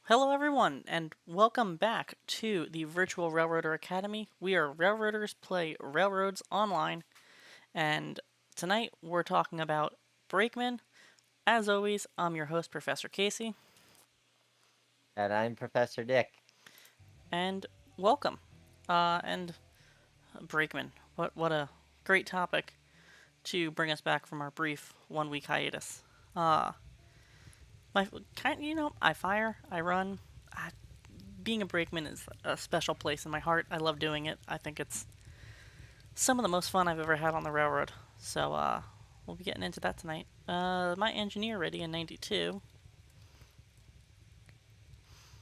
Hello, everyone, and welcome back to the Virtual Railroader Academy. We are Railroaders Play Railroads Online, and tonight we're talking about Brakemen. As always, I'm your host, Professor Casey, And I'm Professor Dick. and welcome. And Brakemen, what a great topic to bring us back from our brief 1 week hiatus. Uh, I fire, I run. Being a brakeman is a special place in my heart. I love doing it. I think it's some of the most fun I've ever had on the railroad. So we'll be getting into that tonight. My engineer ready in '92.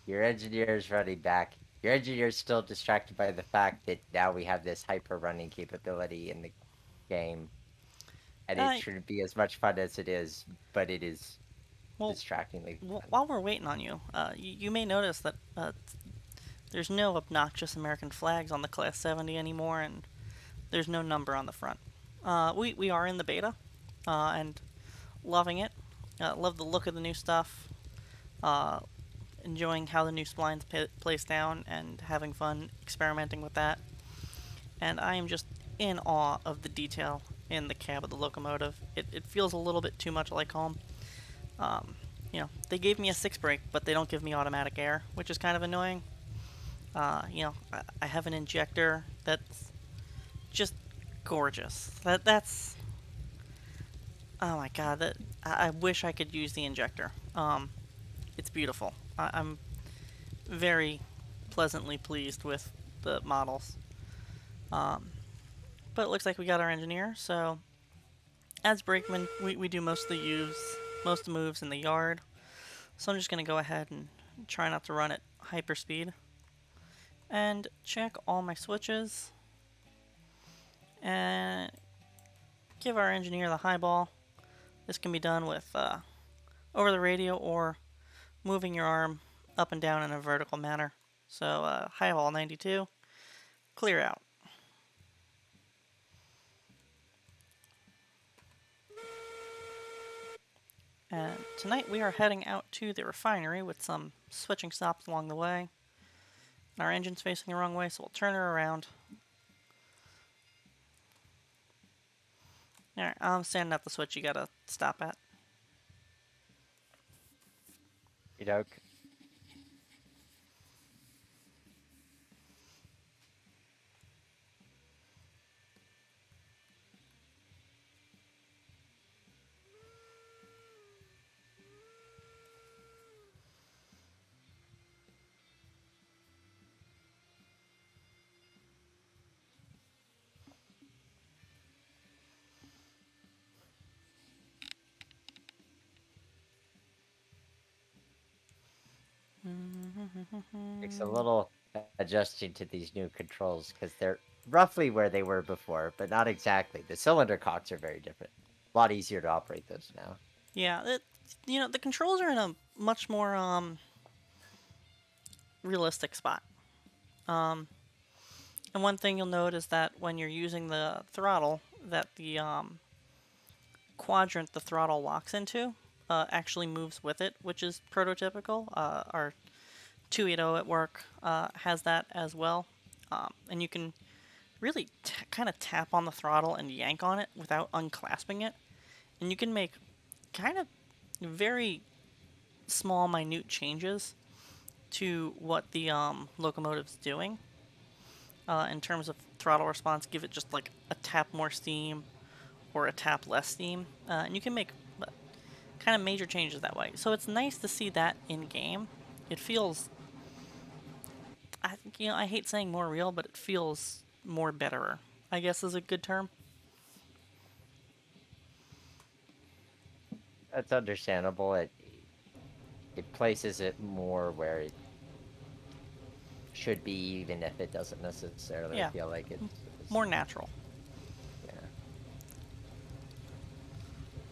Your engineer's running back. Your engineer's still distracted by the fact that now we have this hyper running capability in the game. And it Uh, shouldn't be as much fun as it is, but it is well, distractingly fun. while we're waiting on you, you may notice that there's no obnoxious American flags on the Class 70 anymore, and there's no number on the front. We are in the beta, and loving it. Love the look of the new stuff. Uh, Enjoying how the new splines place down and having fun experimenting with that. And I am just in awe of the detail in the cab of the locomotive. It feels a little bit too much like home. Um, they gave me a six brake, but they don't give me automatic air, which is kind of annoying. I have an injector that's just gorgeous. That's oh my god. I wish I could use the injector. It's beautiful. I'm very pleasantly pleased with the models. Um, but it looks like we got our engineer, so as brakeman, we do most of the moves in the yard. So I'm just going to go ahead and try not to run at hyperspeed. And check all my switches. And give our engineer the high ball. This can be done with over the radio or moving your arm up and down in a vertical manner. So high ball 92, clear out. And tonight we are heading out to the refinery with some switching stops along the way. Our engine's facing the wrong way, so we'll turn her around. Alright, I'm standing at the switch you gotta stop at. You know, takes a little adjusting to these new controls because they're roughly where they were before, but not exactly. The cylinder cocks are very different. A lot easier to operate those now. Yeah, the controls are in a much more realistic spot. Um, and one thing you'll note is that when you're using the throttle, that the quadrant the throttle locks into actually moves with it, which is prototypical. Our 280 at work has that as well. And you can really kind of tap on the throttle and yank on it without unclasping it. And you can make kind of very small, minute changes to what the locomotive's doing in terms of throttle response. Give it just like a tap more steam or a tap less steam. And you can make kind of major changes that way. So it's nice to see that in game. It feels, I hate saying more real, but it feels more betterer, I guess is a good term. That's understandable. It places it more where it should be, even if it doesn't necessarily Yeah, feel like it's more natural. yeah.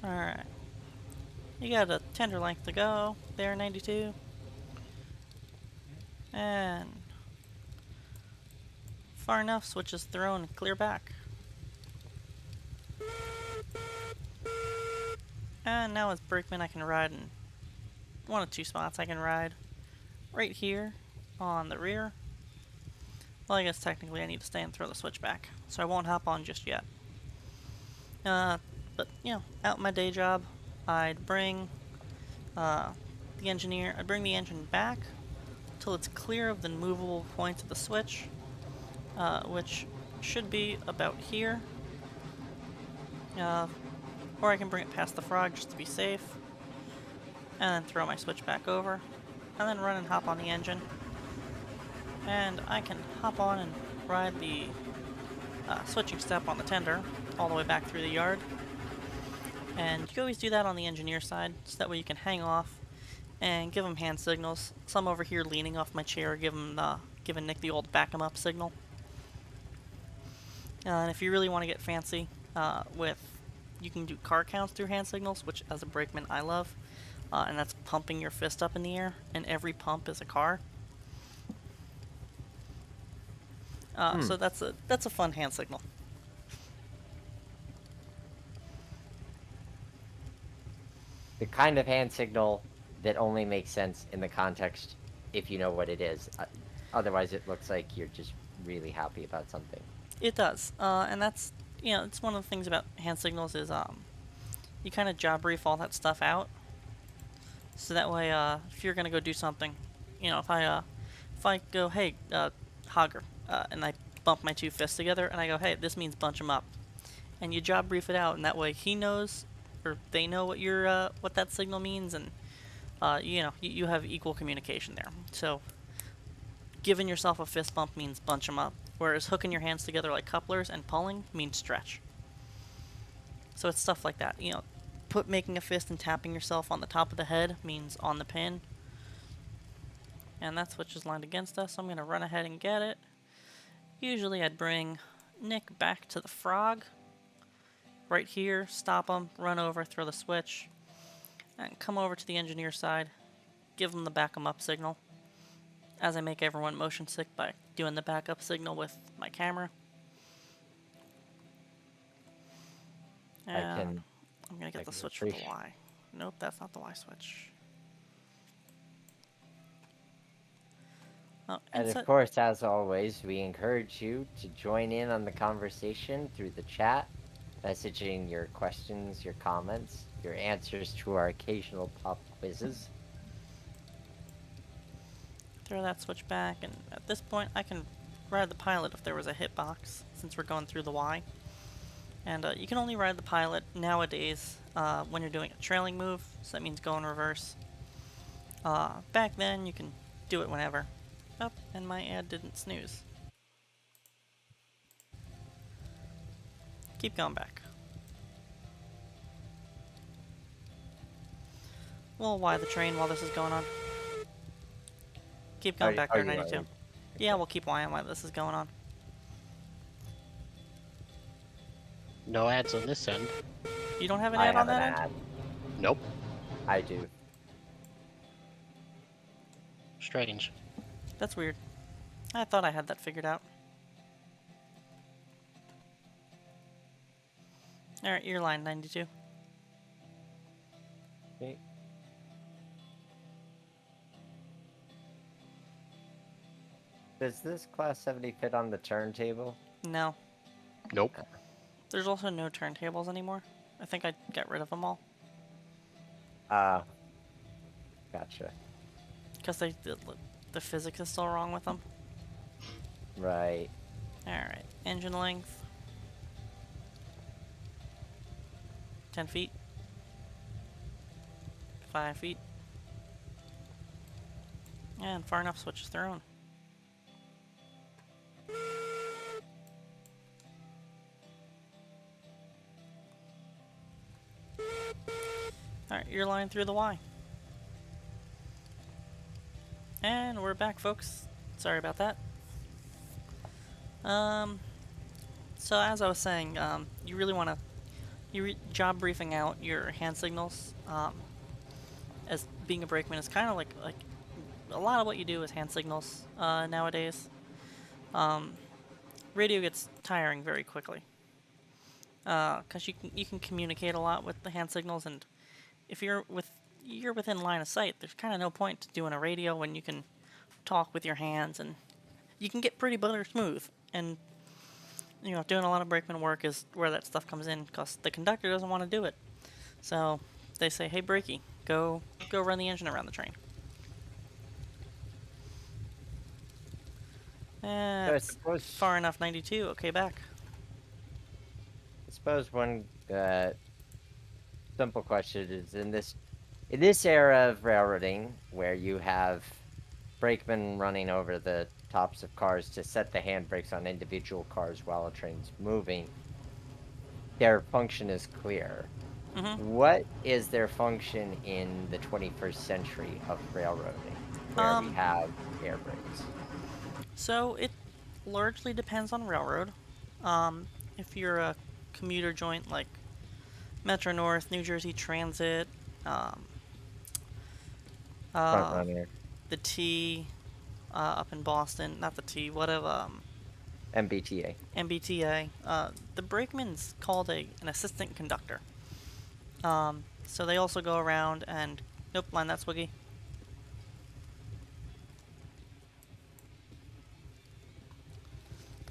Alright. You got a tender length to go there, 92. And far enough, switch is thrown and clear back. And now as Brakeman, I can ride in one of two spots I can ride. right here on the rear. Well, I guess technically I need to stay and throw the switch back, so I won't hop on just yet. Uh, but, out my day job, I'd bring uh, I'd bring the engine back till it's clear of the movable points of the switch, which should be about here. Uh, or I can bring it past the frog just to be safe, and then throw my switch back over, and then run and hop on the engine. And I can hop on and ride the switching step on the tender all the way back through the yard. And you can always do that on the engineer side, so that way you can hang off and give them hand signals. So I'm over here leaning off my chair, giving Nick the old back 'em up signal. And if you really want to get fancy, you can do car counts through hand signals, which as a brakeman I love, and that's pumping your fist up in the air, and every pump is a car. So that's a fun hand signal. The kind of hand signal that only makes sense in the context if you know what it is. Otherwise, it looks like you're just really happy about something. It does, and that's it's one of the things about hand signals is you kind of job brief all that stuff out, so that way if you're gonna go do something, if I go, hey, Hogger, and I bump my two fists together and I go, hey, this means bunch them up, and you job brief it out, and that way he knows or they know what that signal means, and you have equal communication there. So giving yourself a fist bump means bunch them up, whereas hooking your hands together like couplers and pulling means stretch. So it's stuff like that. Making a fist and tapping yourself on the top of the head means on the pin. And that switch is lined against us, so I'm going to run ahead and get it. Usually I'd bring Nick back to the frog. Right here, stop him, run over, throw the switch, and come over to the engineer side, give him the back 'em up signal, as I make everyone motion sick by doing the backup signal with my camera. And I'm going to get the switch for the Y. Nope, that's not the Y switch. Oh, And of course, as always, we encourage you to join in on the conversation through the chat, messaging your questions, your comments, your answers to our occasional pop quizzes. Throw that switch back, and at this point I can ride the pilot if there was a hitbox, since we're going through the Y. And you can only ride the pilot nowadays when you're doing a trailing move, so that means go in reverse. Back then you can do it whenever. Oh, and my ad didn't snooze. Keep going back. We'll Y the train while this is going on. Keep going back there, 92. Okay. Yeah, we'll keep Ying while this is going on. No ads on this end. You don't have an ad on that end? Nope. I do. Strange. That's weird. I thought I had that figured out. Alright, you're line 92. Okay. Does this class 70 fit on the turntable? No. Nope. There's also no turntables anymore. I think I got rid of them all. Gotcha. Because the physics is still wrong with them. Right. Alright, engine length. 10 feet. 5 feet. And far enough, switch is thrown. Alright, you're line through the Y. And we're back, folks. Sorry about that. So as I was saying, you really want to job briefing out your hand signals. As being a brakeman is kind of like a lot of what you do is hand signals nowadays. Radio gets tiring very quickly because you can communicate a lot with the hand signals, and if you're within line of sight, there's kind of no point to doing a radio when you can talk with your hands, and you can get pretty butter smooth. And doing a lot of brakeman work is where that stuff comes in because the conductor doesn't want to do it. So they say, "Hey, Brakey, go run the engine around the train." So I suppose Far enough, 92. Okay, back. one simple question is in this era of railroading where you have brakemen running over the tops of cars to set the handbrakes on individual cars while a train's moving, their function is clear. Mm-hmm. What is their function in the 21st century of railroading where we Um, have air brakes? so it largely depends on railroad. Um, if you're a commuter joint like Metro North, New Jersey Transit, um, Front uh, runner, the T up in Boston, not the T, whatever, MBTA. MBTA. The brakeman's called an assistant conductor. So they also go around and nope, line that swiggy.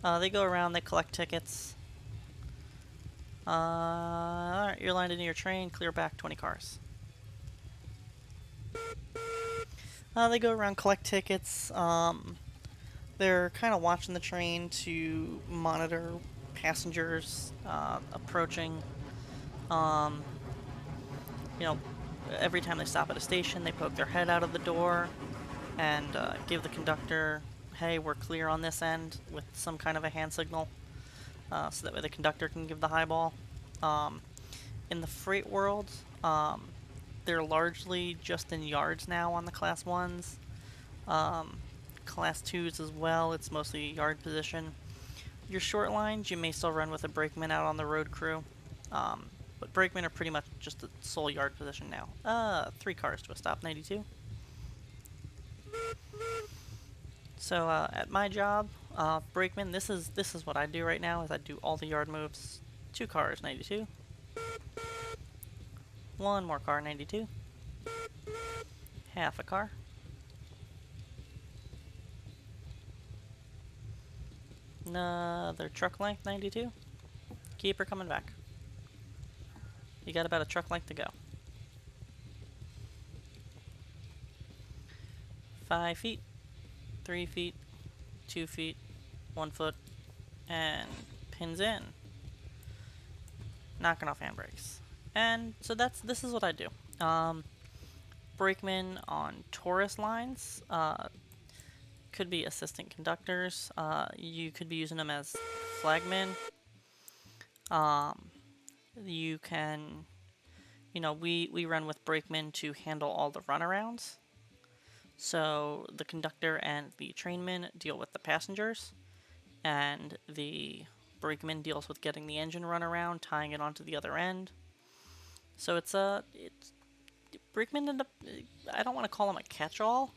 They go around, they collect tickets. Alright, you're lined into your train, clear back 20 cars. They go around, collect tickets. They're kind of watching the train to monitor passengers approaching. Um, you know, every time they stop at a station, they poke their head out of the door and give the conductor, "Hey, we're clear on this end," with some kind of a hand signal, so that way the conductor can give the highball. Um, in the freight world, they're largely just in yards now on the class ones. Um, class twos as well. It's mostly yard position. Your short lines, you may still run with a brakeman out on the road crew. But brakemen are pretty much just a sole yard position now. 3 cars to a stop, 92. So at my job, brakeman, this is what I do right now. Is I do all the yard moves. 2 cars, 92. One more car, 92. Half a car. Another truck length, 92. Keep her coming back. You got about a truck length to go. 5 feet, 3 feet, 2 feet, 1 foot, and pins in. Knocking off handbrakes. And so this is what I do. Brakemen on tourist lines could be assistant conductors. You could be using them as flagmen. Um, you can, we run with brakemen to handle all the runarounds. So the conductor and the trainman deal with the passengers, and the brakeman deals with getting the engine run around, tying it onto the other end. So it's brakemen end up. I don't want to call them a catch-all,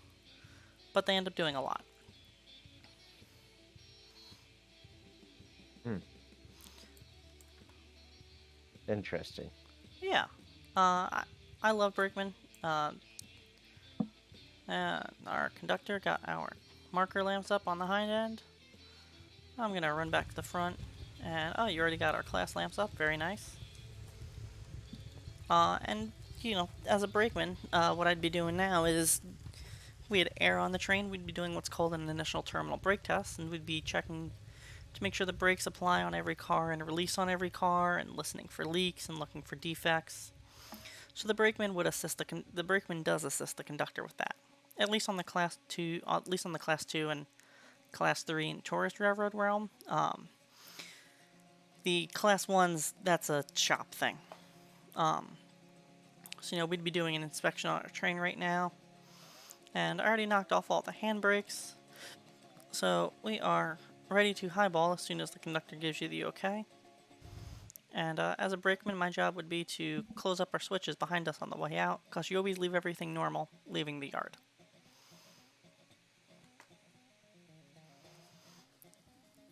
but they end up doing a lot. Hmm. Interesting. Yeah, I love brakemen. Our conductor got our marker lamps up on the hind end. I'm gonna run back to the front, and oh, you already got our class lamps up. Very nice. And as a brakeman, what I'd be doing now is we had air on the train. We'd be doing what's called an initial terminal brake test, and we'd be checking to make sure the brakes apply on every car and release on every car, and listening for leaks and looking for defects. So the brakeman would assist the brakeman does assist the conductor with that, at least on the class two, and class three in tourist railroad realm. The class ones, that's a shop thing. So we'd be doing an inspection on our train right now, and I already knocked off all the handbrakes, so we are ready to highball as soon as the conductor gives you the okay. And as a brakeman, my job would be to close up our switches behind us on the way out, because you always leave everything normal, leaving the yard.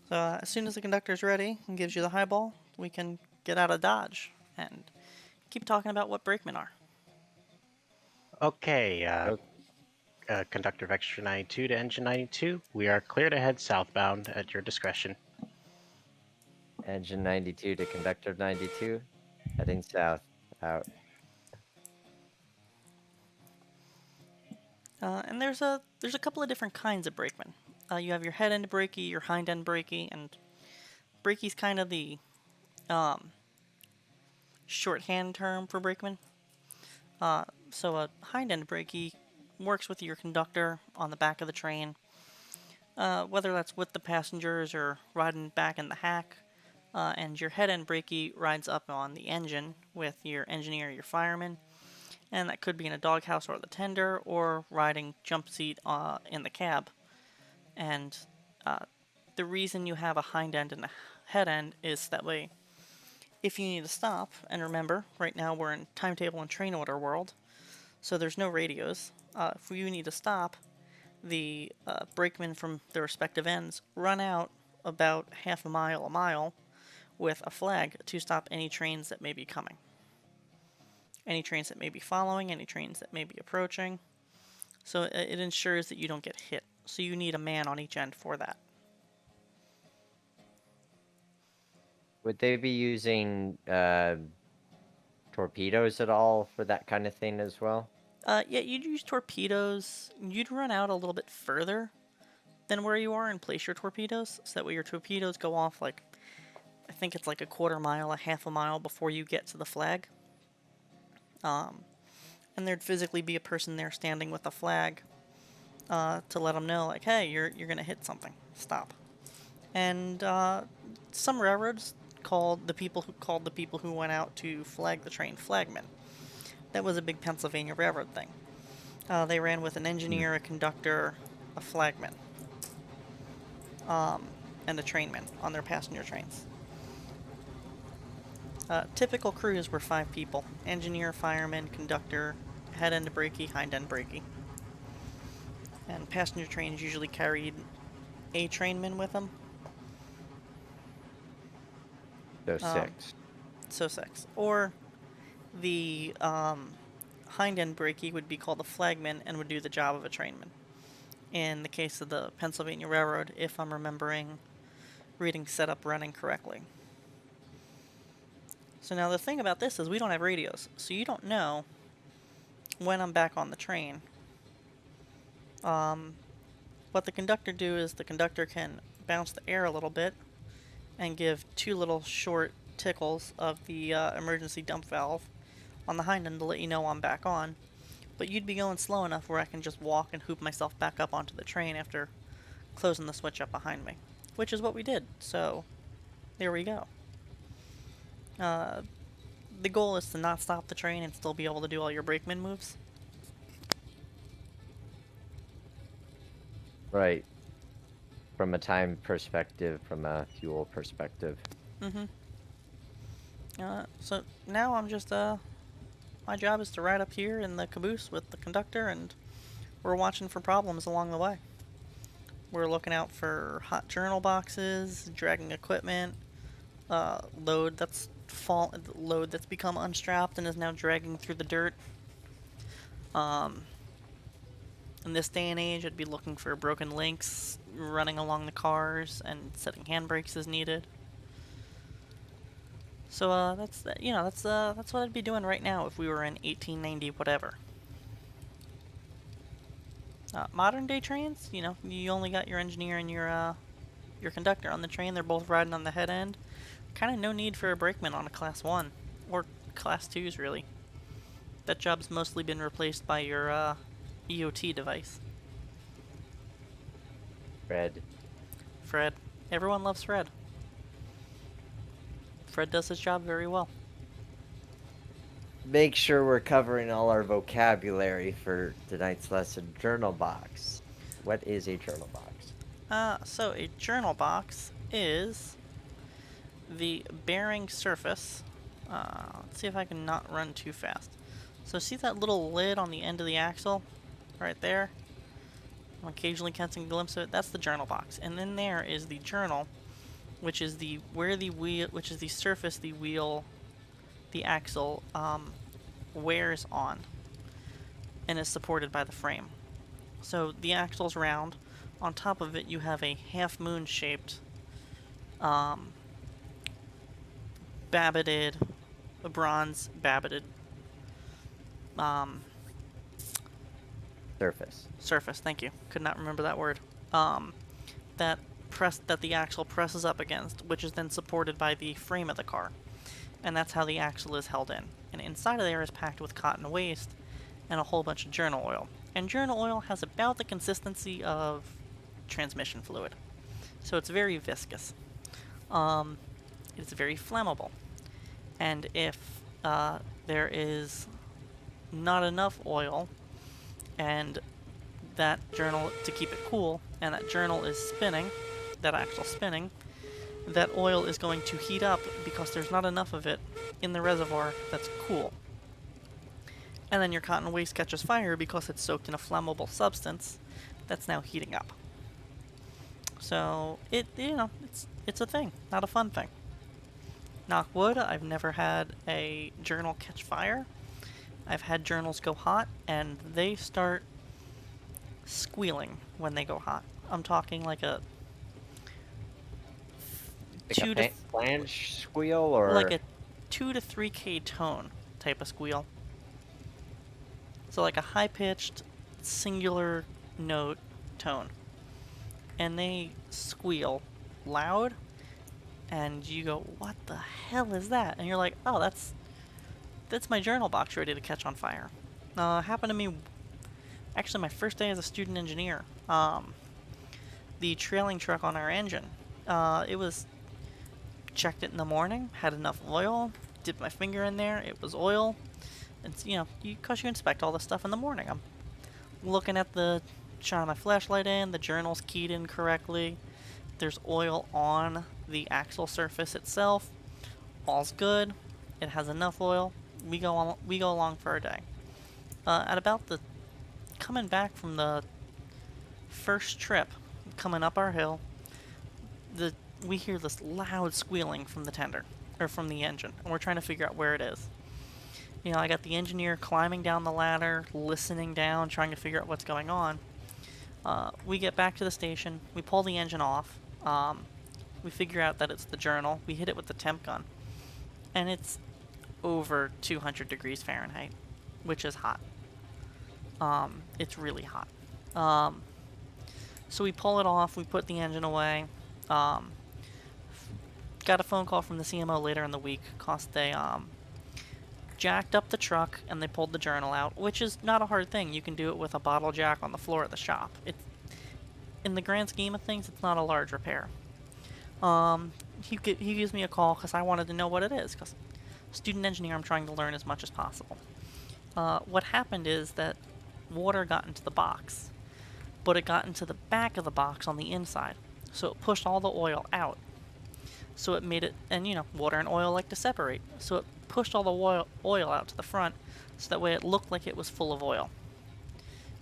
So as soon as the conductor's ready and gives you the highball, we can get out of Dodge and keep talking about what brakemen are. Okay. Oh, Conductor Vector 92 to Engine 92. We are clear to head southbound at your discretion. Engine 92 to conductor 92, heading south. Out. And there's a couple of different kinds of brakemen. You have your head end brakey, your hind end brakey, and brakey's kind of the um, shorthand term for brakeman. So a hind end brakey works with your conductor on the back of the train, whether that's with the passengers or riding back in the hack. And your head end brakey rides up on the engine with your engineer, your fireman, and that could be in a doghouse or the tender, or riding jump seat in the cab. And the reason you have a hind end and a head end is that way, if you need to stop, and remember, right now we're in timetable and train order world, so there's no radios. If you need to stop, the brakemen from the respective ends run out about half a mile, with a flag to stop any trains that may be coming. Any trains that may be following, any trains that may be approaching. So it ensures that you don't get hit. So you need a man on each end for that. Would they be using torpedoes at all for that kind of thing as well? Yeah, you'd use torpedoes. You'd run out a little bit further than where you are and place your torpedoes. So that way your torpedoes go off like, I think it's like a quarter mile, a half a mile before you get to the flag. And there'd physically be a person there standing with a flag to let them know, like, hey, you're gonna hit something. Stop. And some railroads called the people who went out to flag the train flagmen. That was a big Pennsylvania railroad thing. They ran with an engineer, a conductor, a flagman, and a trainman on their passenger trains. Typical crews were 5 people: engineer, fireman, conductor, head end brakey, hind end brakey. And passenger trains usually carried a trainman with them. So 6. So 6. Or the hind end brakey would be called a flagman and would do the job of a trainman. In the case of the Pennsylvania Railroad, if I'm remembering reading setup running correctly. So now the thing about this is we don't have radios, so you don't know when I'm back on the train. What the conductor do is the conductor can bounce the air a little bit and give 2 little short tickles of the emergency dump valve on the hind end to let you know I'm back on. But you'd be going slow enough where I can just walk and hoop myself back up onto the train after closing the switch up behind me, which is what we did. So there we go. The goal is to not stop the train and still be able to do all your brakeman moves. Right. From a time perspective, from a fuel perspective. So now I'm just my job is to ride up here in the caboose with the conductor, and we're watching for problems along the way. We're looking out for hot journal boxes, dragging equipment, load that's become unstrapped and is now dragging through the dirt. In this day and age, I'd be looking for broken links running along the cars and setting handbrakes as needed. So that's what I'd be doing right now if we were in 1890 whatever. Modern day trains, you only got your engineer and your conductor on the train. They're both riding on the head end. Kind of no need for a brakeman on a class 1 or class 2s really. That job's mostly been replaced by your EOT device. Fred. Everyone loves Fred. Fred does his job very well. Make sure we're covering all our vocabulary for tonight's lesson. Journal box. What is a journal box? So a journal box is the bearing surface. Let's see if I can not run too fast. So see that little lid on the end of the axle? Right there? I'm occasionally catching a glimpse of it. That's the journal box. And then there is the journal, which is the surface the axle wears on and is supported by the frame. So the axle's round. On top of it, you have a half moon shaped, um, babbited, a bronze babbited um, Surface. surface. Thank you. Could not remember that word. Um, that the axle presses up against, which is then supported by the frame of the car, and that's how the axle is held in. And inside of there is packed with cotton waste and a whole bunch of journal oil. And journal oil has about the consistency of transmission fluid, so it's very viscous. Um, it's very flammable, and if there is not enough oil and that journal to keep it cool, and that journal is spinning, that axle spinning, that oil is going to heat up because there's not enough of it in the reservoir that's cool. And then your cotton waste catches fire because it's soaked in a flammable substance that's now heating up. So it's a thing, not a fun thing. Knock wood, I've never had a journal catch fire. I've had journals go hot, and they start squealing when they go hot. I'm talking like a Like two to a flange squeal, like or a 2 to 3K tone type of squeal. So like a high pitched singular note tone. And they squeal loud, and you go, "What the hell is that?" And you're like, "Oh, that's my journal box ready to catch on fire." Happened to me actually my first day as a student engineer. The trailing truck on our engine. It was checked it in the morning, had enough oil, dipped my finger in there, it was oil. It's cause you inspect all this stuff in the morning. I'm looking at shining my flashlight in, the journal's keyed in correctly. There's oil on the axle surface itself. All's good. It has enough oil. We go along for our day. At about the coming back from the first trip, coming up our hill, we hear this loud squealing from the tender, or from the engine, and we're trying to figure out where it is. I got the engineer climbing down the ladder, listening down, trying to figure out what's going on. We get back to the station, we pull the engine off, we figure out that it's the journal, we hit it with the temp gun, and it's over 200 degrees Fahrenheit, which is hot. It's really hot. So we pull it off, we put the engine away. Got a phone call from the CMO later in the week, cause they jacked up the truck and they pulled the journal out, which is not a hard thing. You can do it with a bottle jack on the floor of the shop. In the grand scheme of things, it's not a large repair. He gives me a call because I wanted to know what it is, because student engineer, I'm trying to learn as much as possible. What happened is that water got into the box, but it got into the back of the box on the inside, so it pushed all the oil out. So it made it, and water and oil like to separate, so it pushed all the oil out to the front, so that way it looked like it was full of oil.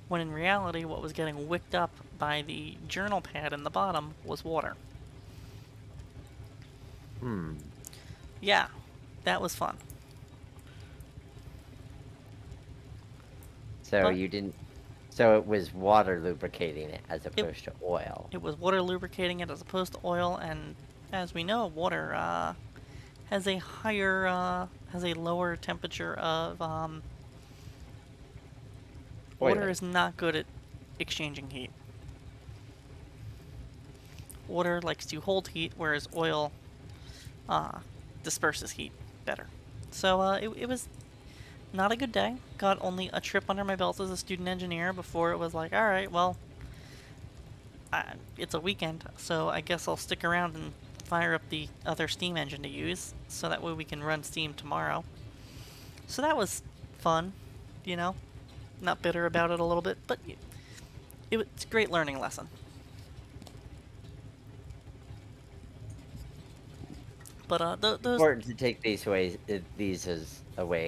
When in reality, what was getting wicked up by the journal pad in the bottom was water. Yeah, that was fun. so you didn't. So it was water lubricating it as opposed to oil. It was water lubricating it as opposed to oil, and as we know, water has a lower temperature of water Boiling. is not good at exchanging heat. Water likes to hold heat, whereas oil disperses heat better. So it was not a good day. Got only a trip under my belt as a student engineer before it was like, all right, well, it's a weekend, so I guess I'll stick around and fire up the other steam engine to use, so that way we can run steam tomorrow. So that was fun, not bitter about it a little bit, but it's a great learning lesson. But those Important to take these away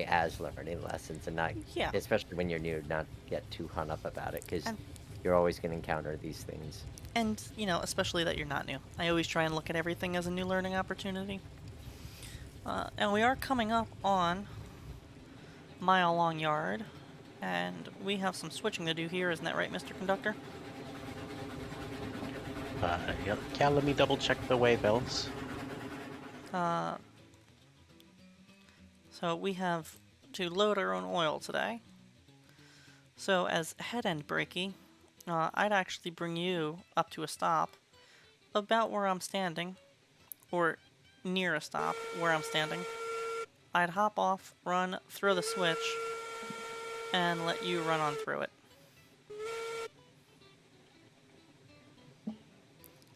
as learning lessons, and not, Yeah. especially when you're new, not get too hung up about it, because And- you're always going to encounter these things. And, especially that you're not new. I always try and look at everything as a new learning opportunity. And we are coming up on mile-long yard, And we have some switching to do here, isn't that right, Mr. Conductor? Yep. Yeah, let me double check the waybills. So we have to load our own oil today. So as head end brakey, I'd actually bring you up to a stop about where I'm standing, or near a stop where I'm standing. I'd hop off, run, throw the switch, and let you run on through it.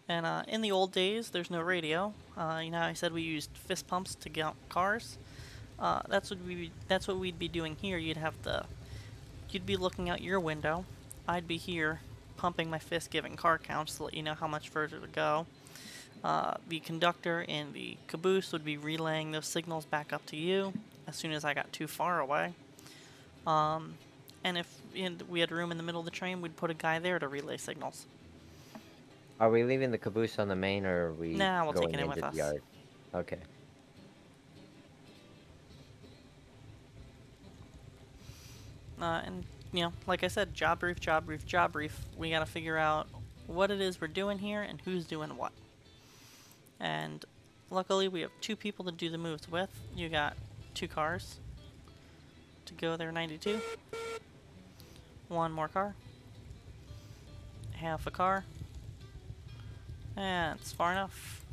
And in the old days, there's no radio. I said we used fist pumps to get cars. That's what we'd be doing here. You'd be looking out your window. I'd be here, pumping my fist, giving car counts to let you know how much further to go. The conductor in the caboose would be relaying those signals back up to you as soon as I got too far away. And if we had room in the middle of the train, we'd put a guy there to relay signals. Are we leaving the caboose on the main, or are we Nah, we'll take it going in with into the us. yard? Okay. And, like I said, job brief, job brief, job brief. We gotta figure out what it is we're doing here and who's doing what. And luckily, we have two people to do the moves with. You got two cars to go there, 92. One more car. Half a car. And it's far enough.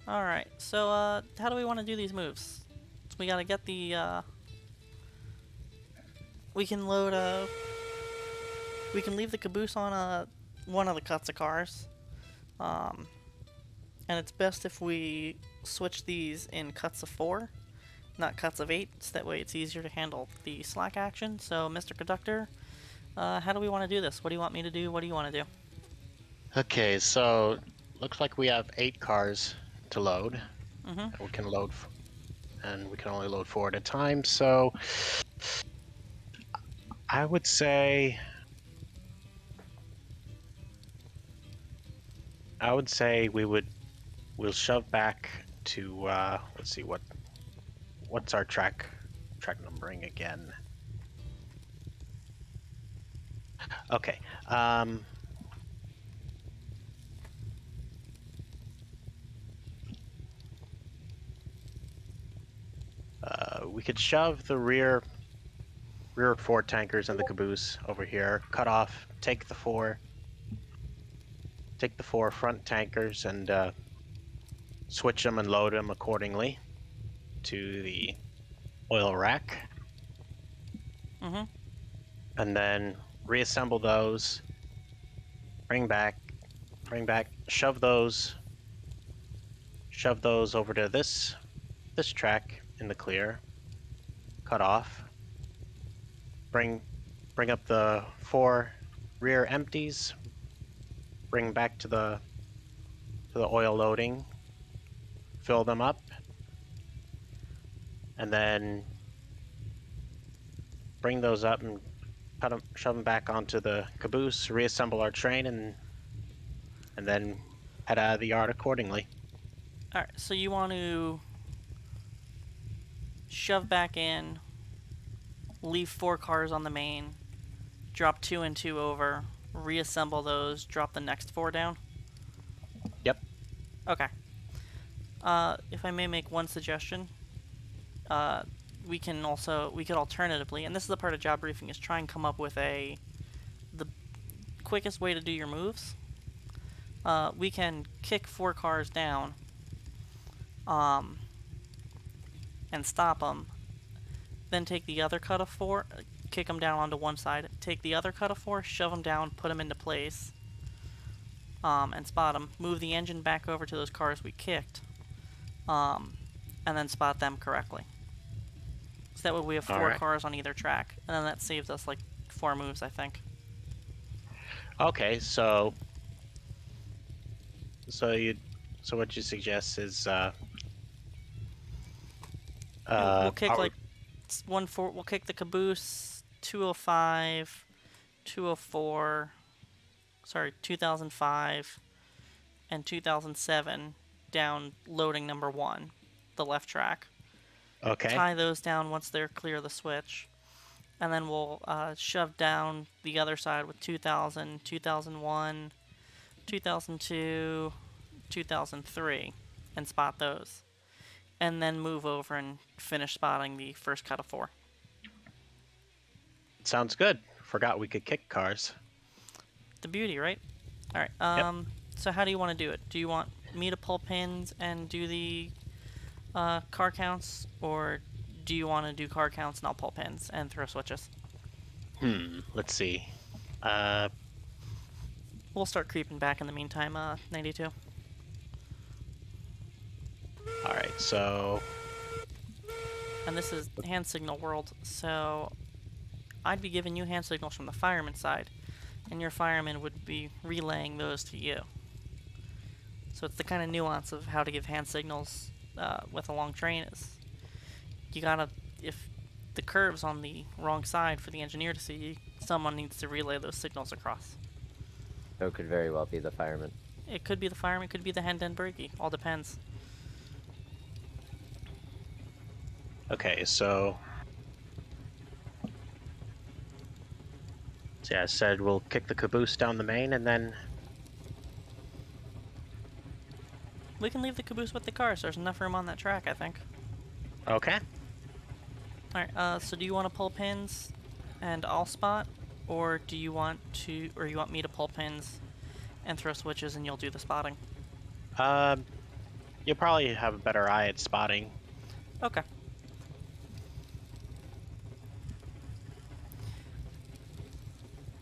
Alright, so how do we want to do these moves? So we gotta get the we can load we can leave the caboose on one of the cuts of cars. And it's best if we switch these in cuts of 4, not cuts of 8, so that way it's easier to handle the slack action. So, Mr. Conductor, how do we want to do this? What do you want me to do? What do you want to do? Okay, so looks like we have 8 cars to load. Mm-hmm. We can load, and we can only load 4 at a time. So I would say we'll shove back to let's see what's our track numbering again. Okay. We could shove the rear 4 tankers and the caboose over here, cut off, take the 4 front tankers and switch them and load them accordingly to the oil rack. Mm-hmm. And then reassemble those, bring back, shove those over to this track in the clear, cut off, bring up the 4 rear empties, bring back to the oil loading, fill them up, and then bring those up and shove them back onto the caboose, reassemble our train, and then head out of the yard accordingly. Alright, so you want to shove back in, leave 4 cars on the main, drop 2 and 2 over, reassemble those, drop the next 4 down? Yep. Okay. If I may make one suggestion, we could alternatively, and this is the part of job briefing, is try and come up with the quickest way to do your moves. We can kick 4 cars down, and stop them. Then take the other cut of 4, kick them down onto one side. Take the other cut of 4, shove them down, put them into place, and spot them. Move the engine back over to those cars we kicked, and then spot them correctly. So that way we have 4 cars on either track, and then that saves us like 4 moves, I think. Okay, so what you suggest is we'll kick like 1-4. We'll kick the caboose 205, 204. Sorry, 2005 and 2007 down loading number 1, the left track. Okay. tie those down once they're clear of the switch, and then we'll shove down the other side with 2000, 2001, 2002, 2003, and spot those. And then move over and finish spotting the first cut of 4. Sounds good. Forgot we could kick cars. The beauty, right? Alright, Yep. so how do you want to do it? Do you want me to pull pins and do the car counts, or do you want to do car counts and I'll pull pins and throw switches? Let's see. We'll start creeping back in the meantime, 92. All right. So And this is hand signal world, so I'd be giving you hand signals from the fireman side, and your fireman would be relaying those to you. So it's the kind of nuance of how to give hand signals with a long train is you gotta, if the curve's on the wrong side for the engineer to see, someone needs to relay those signals across. So it could very well be the fireman. It could be the fireman, it could be the hand and brakey, all depends. okay. So yeah, I said we'll kick the caboose down the main, and then We can leave the caboose with the cars, there's enough room on that track, I think. okay. Alright, so do you want to pull pins and I'll spot? Or do you want to, or you want me to pull pins and throw switches and you'll do the spotting? You'll probably have a better eye at spotting. Okay.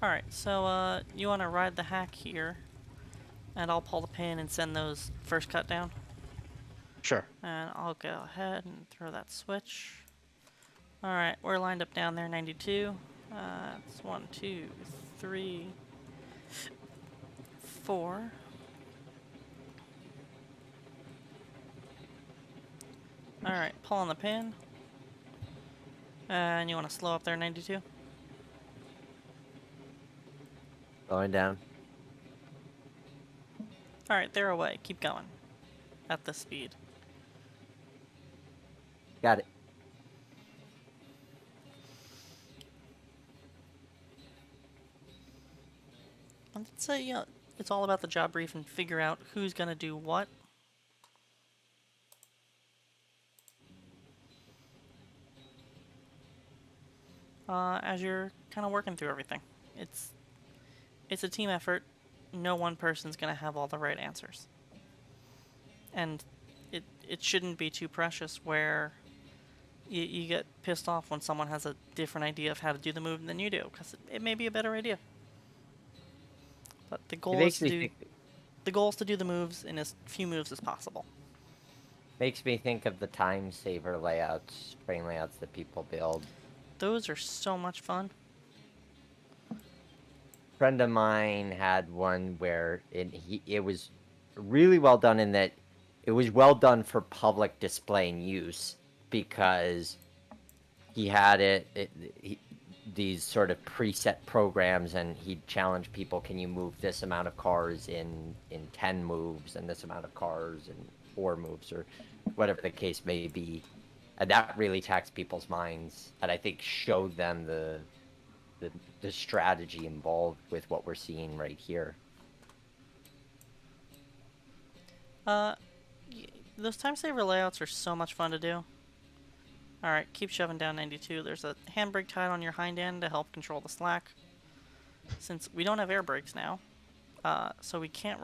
Alright, so you want to ride the hack here, and I'll pull the pin and send those first cut down. Sure. And I'll go ahead and throw that switch. Alright, we're lined up down there, 92. It's 1, 2, 3, 4. Alright, pulling the pin. And you want to slow up there, 92? Going down. Alright, they're away. Keep going. At this speed. Got it. And let's say, it's all about the job brief and figure out who's going to do what. As you're kind of working through everything. It's a team effort. No one person's going to have all the right answers. And it shouldn't be too precious where you get pissed off when someone has a different idea of how to do the move than you do, because it may be a better idea. But the goal is to do the moves in as few moves as possible. Makes me think of the time saver layouts, train layouts that people build. Those are so much fun. Friend of mine had one where it was really well done in that it was well done for public display and use, because he had these sort of preset programs, and he'd challenge people, can you move this amount of cars in 10 moves and this amount of cars in 4 moves, or whatever the case may be. And that really taxed people's minds, and I think showed them the strategy involved with what we're seeing right here. Those time saver layouts are so much fun to do. Alright, keep shoving down 92. There's a handbrake tied on your hind end to help control the slack. Since we don't have air brakes now, so we can't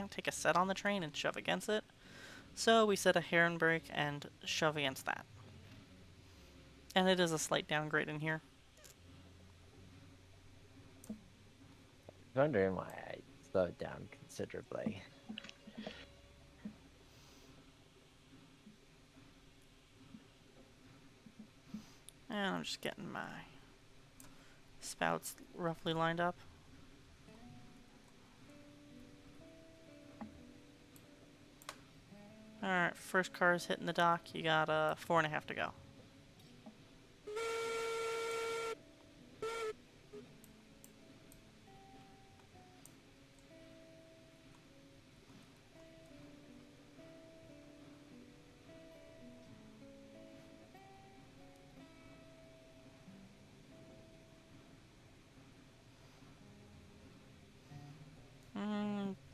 take a set on the train and shove against it. So we set a handbrake and shove against that. And it is a slight downgrade in here. Wondering why I slowed down considerably. And I'm just getting my spouts roughly lined up. Alright, first car is hitting the dock. You got 4.5 to go.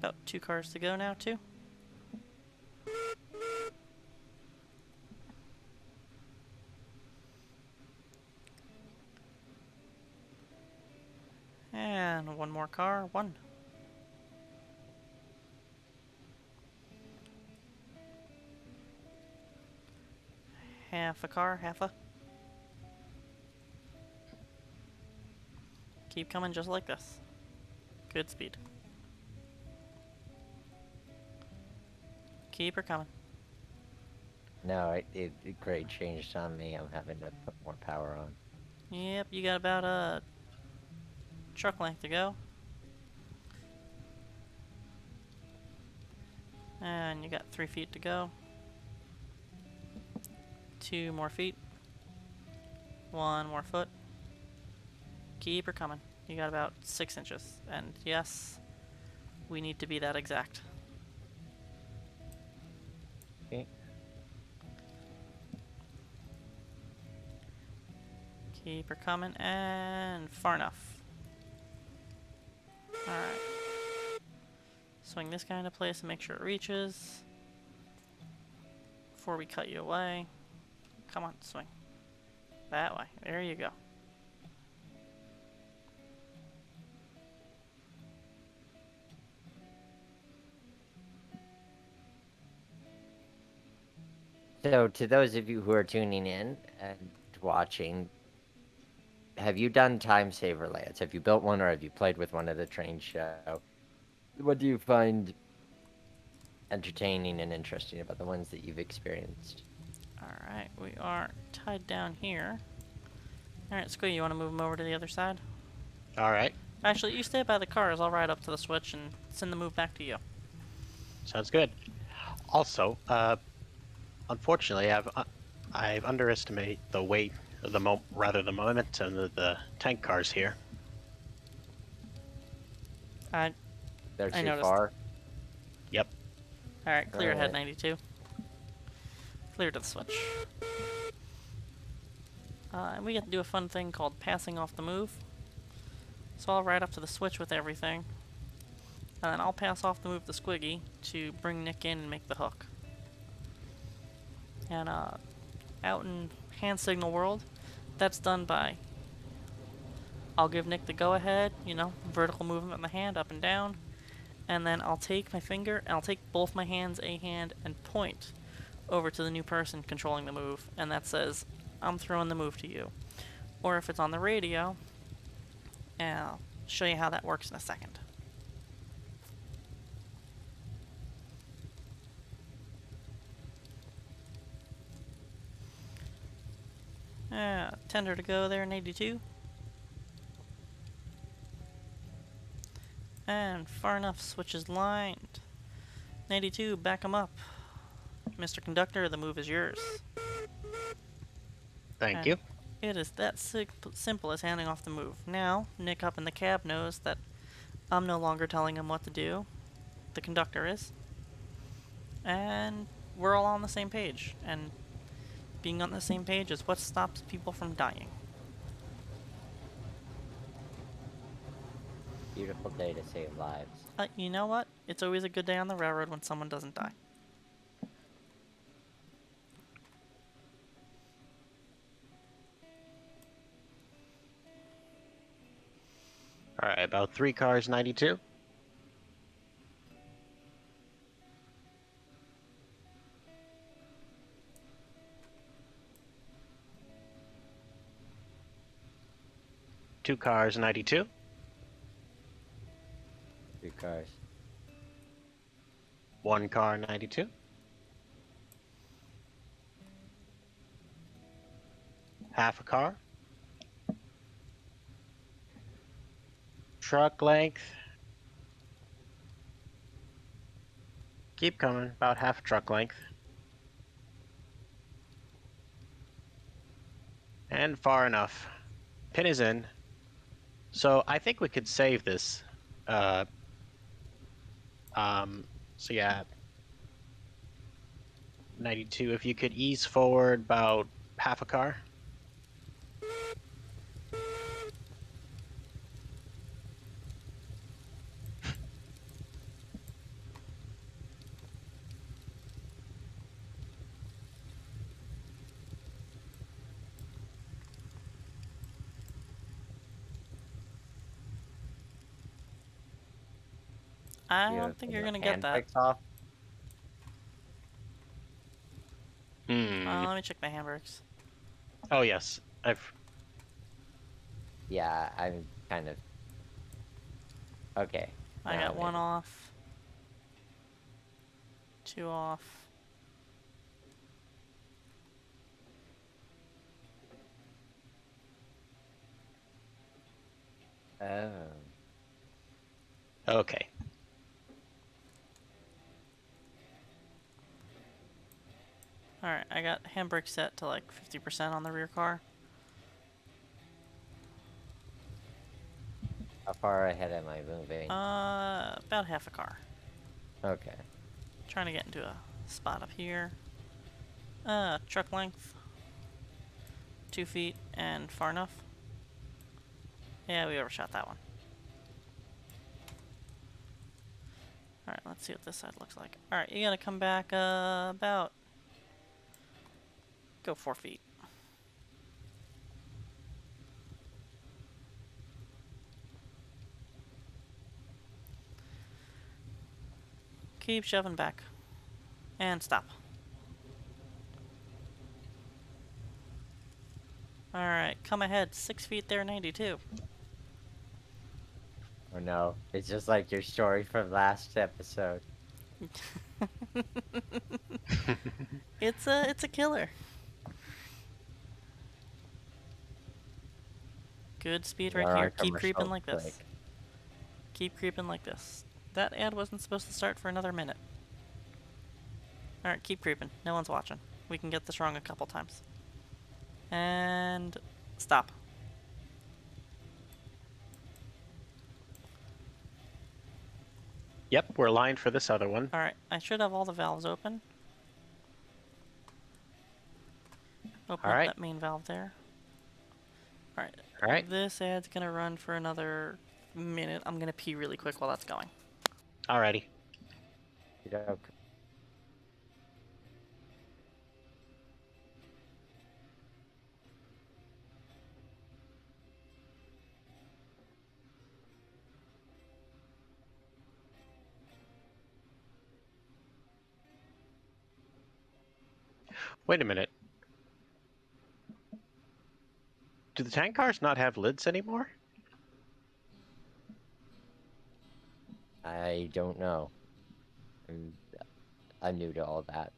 About 2 cars to go now, too. And one more car. One. Half a car, half a. Keep coming just like this. Good speed. Keep her coming. No, it grade changed on me. I'm having to put more power on. Yep, you got about a truck length to go. And you got 3 feet to go. 2 more feet. 1 more foot. Keep her coming. You got about 6 inches. And yes, we need to be that exact. Okay. Keep her coming, and far enough. Alright. Swing this guy into place and make sure it reaches. Before we cut you away. Come on, swing. That way. There you go. So, to those of you who are tuning in and watching, have you done time saver layouts? Have you built one or have you played with one at a train show? What do you find entertaining and interesting about the ones that you've experienced? Alright, we are tied down here. Alright, Squee, you want to move him over to the other side? All right. Actually, you stay by the cars. I'll ride up to the switch and send the move back to you. Sounds good. Also, unfortunately, I've underestimated the weight of the the momentum of the tank cars here. I They're too noticed. far. Yep. Alright, clear ahead Alright. 92. Clear to the switch. And we get to do a fun thing called passing off the move. So I'll ride up to the switch with everything. And then I'll pass off the move to Squiggy to bring Nick in and make the hook. And out in hand signal world, that's done by... I'll give Nick the go-ahead, you know, vertical movement of the hand up and down. And then I'll take my finger, and I'll take both my hands, a hand, and point over to the new person controlling the move. And that says, I'm throwing the move to you. Or if it's on the radio, and I'll show you how that works in a second. Tender to go there in 82. And far enough, switch is lined. 92, back him up. Mr. Conductor, the move is yours. Thank And you. it is that simple as handing off the move. Now, Nick up in the cab knows that I'm no longer telling him what to do. The conductor is. And we're all on the same page. And being on the same page is what stops people from dying. Beautiful day to save lives. You know what? It's always a good day on the railroad when someone doesn't die. All right, about 3 cars, 92. Two cars, 92. 3 cars. 1 car, 92. Half a car. Truck length. Keep coming, about half a truck length. And far enough. Pin is in. So I think we could save this. So yeah. 92, if you could ease forward about half a car. I You don't have think you're the gonna get that. handbrakes off? Hmm. Let me check my handbrakes. Oh yes, I've. Yeah, I'm kind of... Okay, I now I got one maybe... off, two off. Oh. Okay. All right, I got handbrake set to like 50% on the rear car. How far ahead am I moving? About half a car. Okay. Trying to get into a spot up here. Truck length, 2 feet and far enough. Yeah, we overshot that one. All right, let's see what this side looks like. All right, you gotta come back about go 4 feet. Keep shoving back. And stop. Alright, come ahead. 6 feet there, 92. Oh no, it's just like your story from last episode. It's a killer. Good speed right Or our here. Keep creeping commercial like this. break. Keep creeping like this. That ad wasn't supposed to start for another minute. Alright, keep creeping. No one's watching. We can get this wrong a couple times. And stop. Yep, we're lined for this other one. Alright, I should have all the valves open. Open All up right. that main valve there. Alright, All right. this ad's gonna run for another minute. I'm gonna pee really quick while that's going. Alrighty. You know, Wait a minute. Do the tank cars not have lids anymore? I don't know. I'm, I'm new to all that.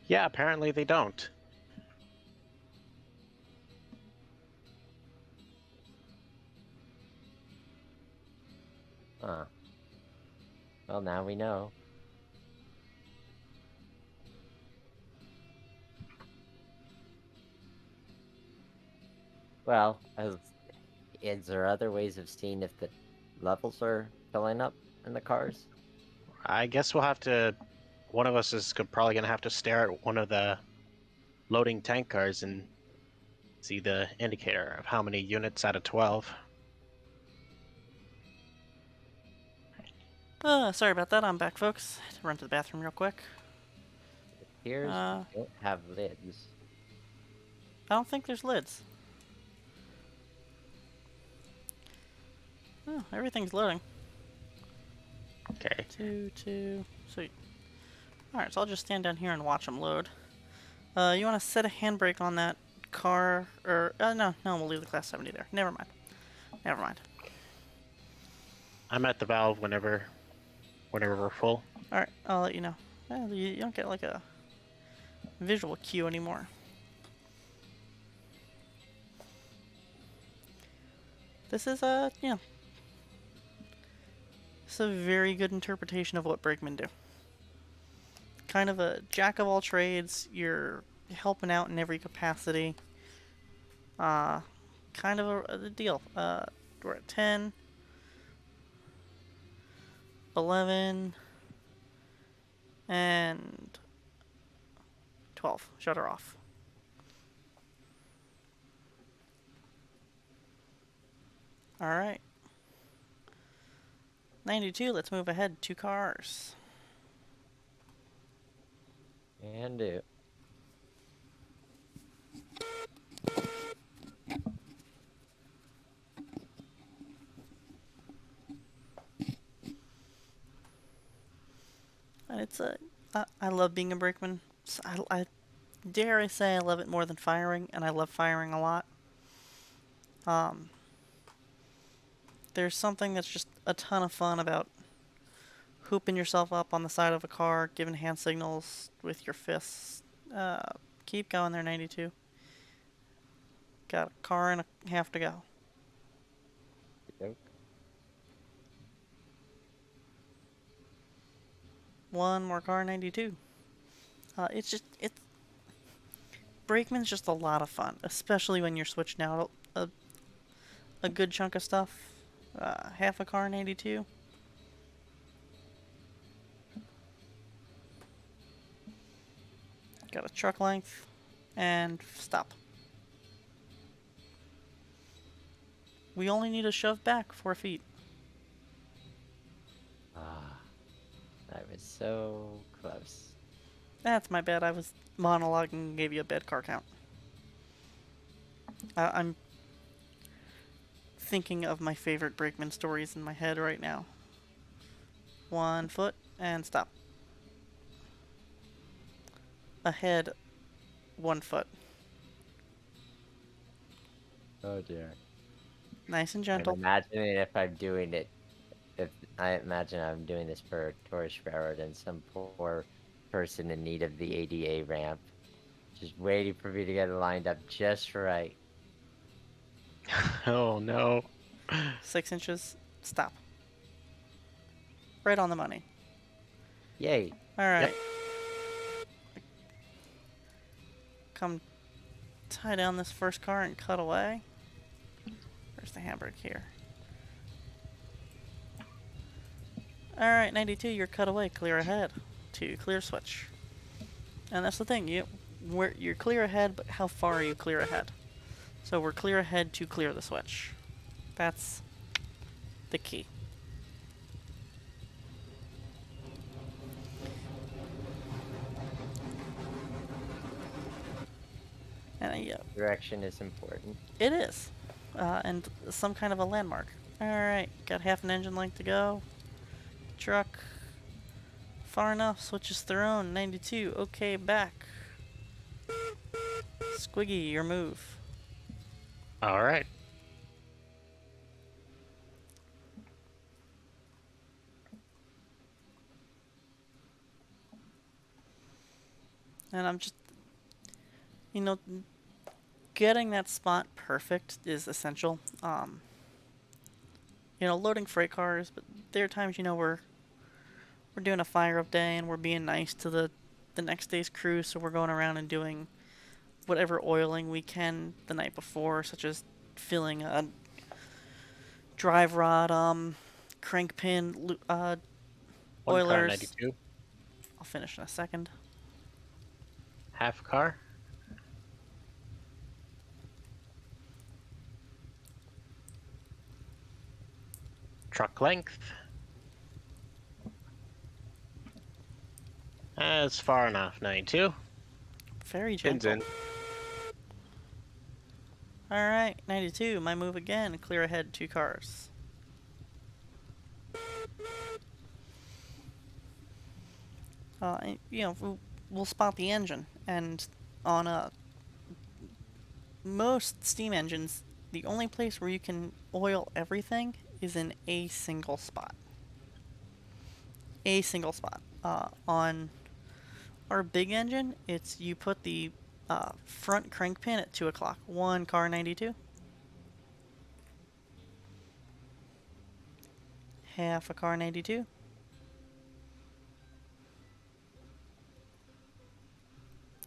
Yeah, apparently they don't. Huh. Well, now we know. Well, is there other ways of seeing if the levels are filling up in the cars? I guess we'll have to. One of us is probably going to have to stare at one of the loading tank cars and see the indicator of how many units out of 12. Sorry about that. I'm back, folks. Had to run to the bathroom real quick. It appears we I don't have lids. don't think there's lids. Oh, everything's loading. Okay. Two. Sweet. Alright, so I'll just stand down here and watch them load. You want to set a handbrake on that car, or, no, we'll leave the Class 70 there. Never mind. I'm at the valve whenever we're full. Alright, I'll let you know. You don't get like a visual cue anymore. This is it's a very good interpretation of what Brakemen do. Kind of a jack of all trades. You're helping out in every capacity. Kind of a deal. We're at 10, 11, and 12. Shut her off. All right. 92, let's move ahead 2 cars. And do. And I love being a brakeman. I dare I say I love it more than firing, and I love firing a lot. Um, there's something that's just a ton of fun about hooping yourself up on the side of a car, giving hand signals with your fists. Uh, keep going there, 92. Got a car and a half to go. Joke. One more car, 92. It's Brakeman's just a lot of fun, especially when you're switching out a good chunk of stuff. Half a car, 92. Got a truck length, and stop. We only need to shove back 4 feet. Ah, that was so close. That's my bad. I was monologuing and gave you a bad car count. I'm thinking of my favorite Brakeman stories in my head right now. 1 foot and stop. Ahead 1 foot. Oh dear. Nice and I'm gentle. imagining if I'm doing it, if I imagine I'm doing this for a tourist railroad and some poor person in need of the ADA ramp, just waiting for me to get it lined up just right. Oh no. 6 inches. Stop. Right on the money. Yay. Alright. Yep. Come tie down this first car and cut away. Where's the handbrake here? Alright, 92, you're cut away. Clear ahead. To clear switch. And that's the thing. You're clear ahead, but how far are you clear ahead? So we're clear ahead to clear the switch. That's the key. And yeah, Direction is important. it is. And some kind of a landmark. Alright, got half an engine length to go. Truck. Far enough, switches thrown. 92, okay, back. Squiggy, your move. All right. And I'm just, you know, getting that spot perfect is essential. Loading freight cars, but there are times, we're doing a fire up day and we're being nice to the next day's crew, so we're going around and doing whatever oiling we can the night before, such as filling a drive rod, crank pin, One car oilers. 92. I'll finish in a second. Half car. Truck length. That's far enough. 92. Very Pins gentle. in. Alright, 92, my move again. Clear ahead 2 cars. We'll spot the engine, and on most steam engines, the only place where you can oil everything is in a single spot. A single spot. On our big engine, it's you put the front crank pin at 2 o'clock. 1 car 92. Half a car 92.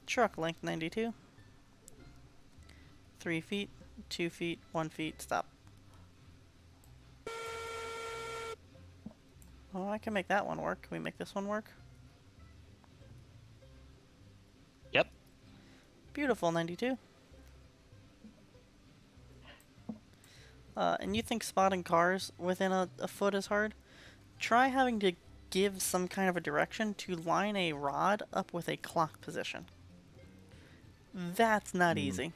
Truck length 92. 3 feet, 2 feet, 1 feet, stop. Oh, I can make that one work. Can we make this one work? Yep. Beautiful, 92. and you think spotting cars within a foot is hard, try having to give some kind of a direction to line a rod up with a clock position. That's not Mm. easy.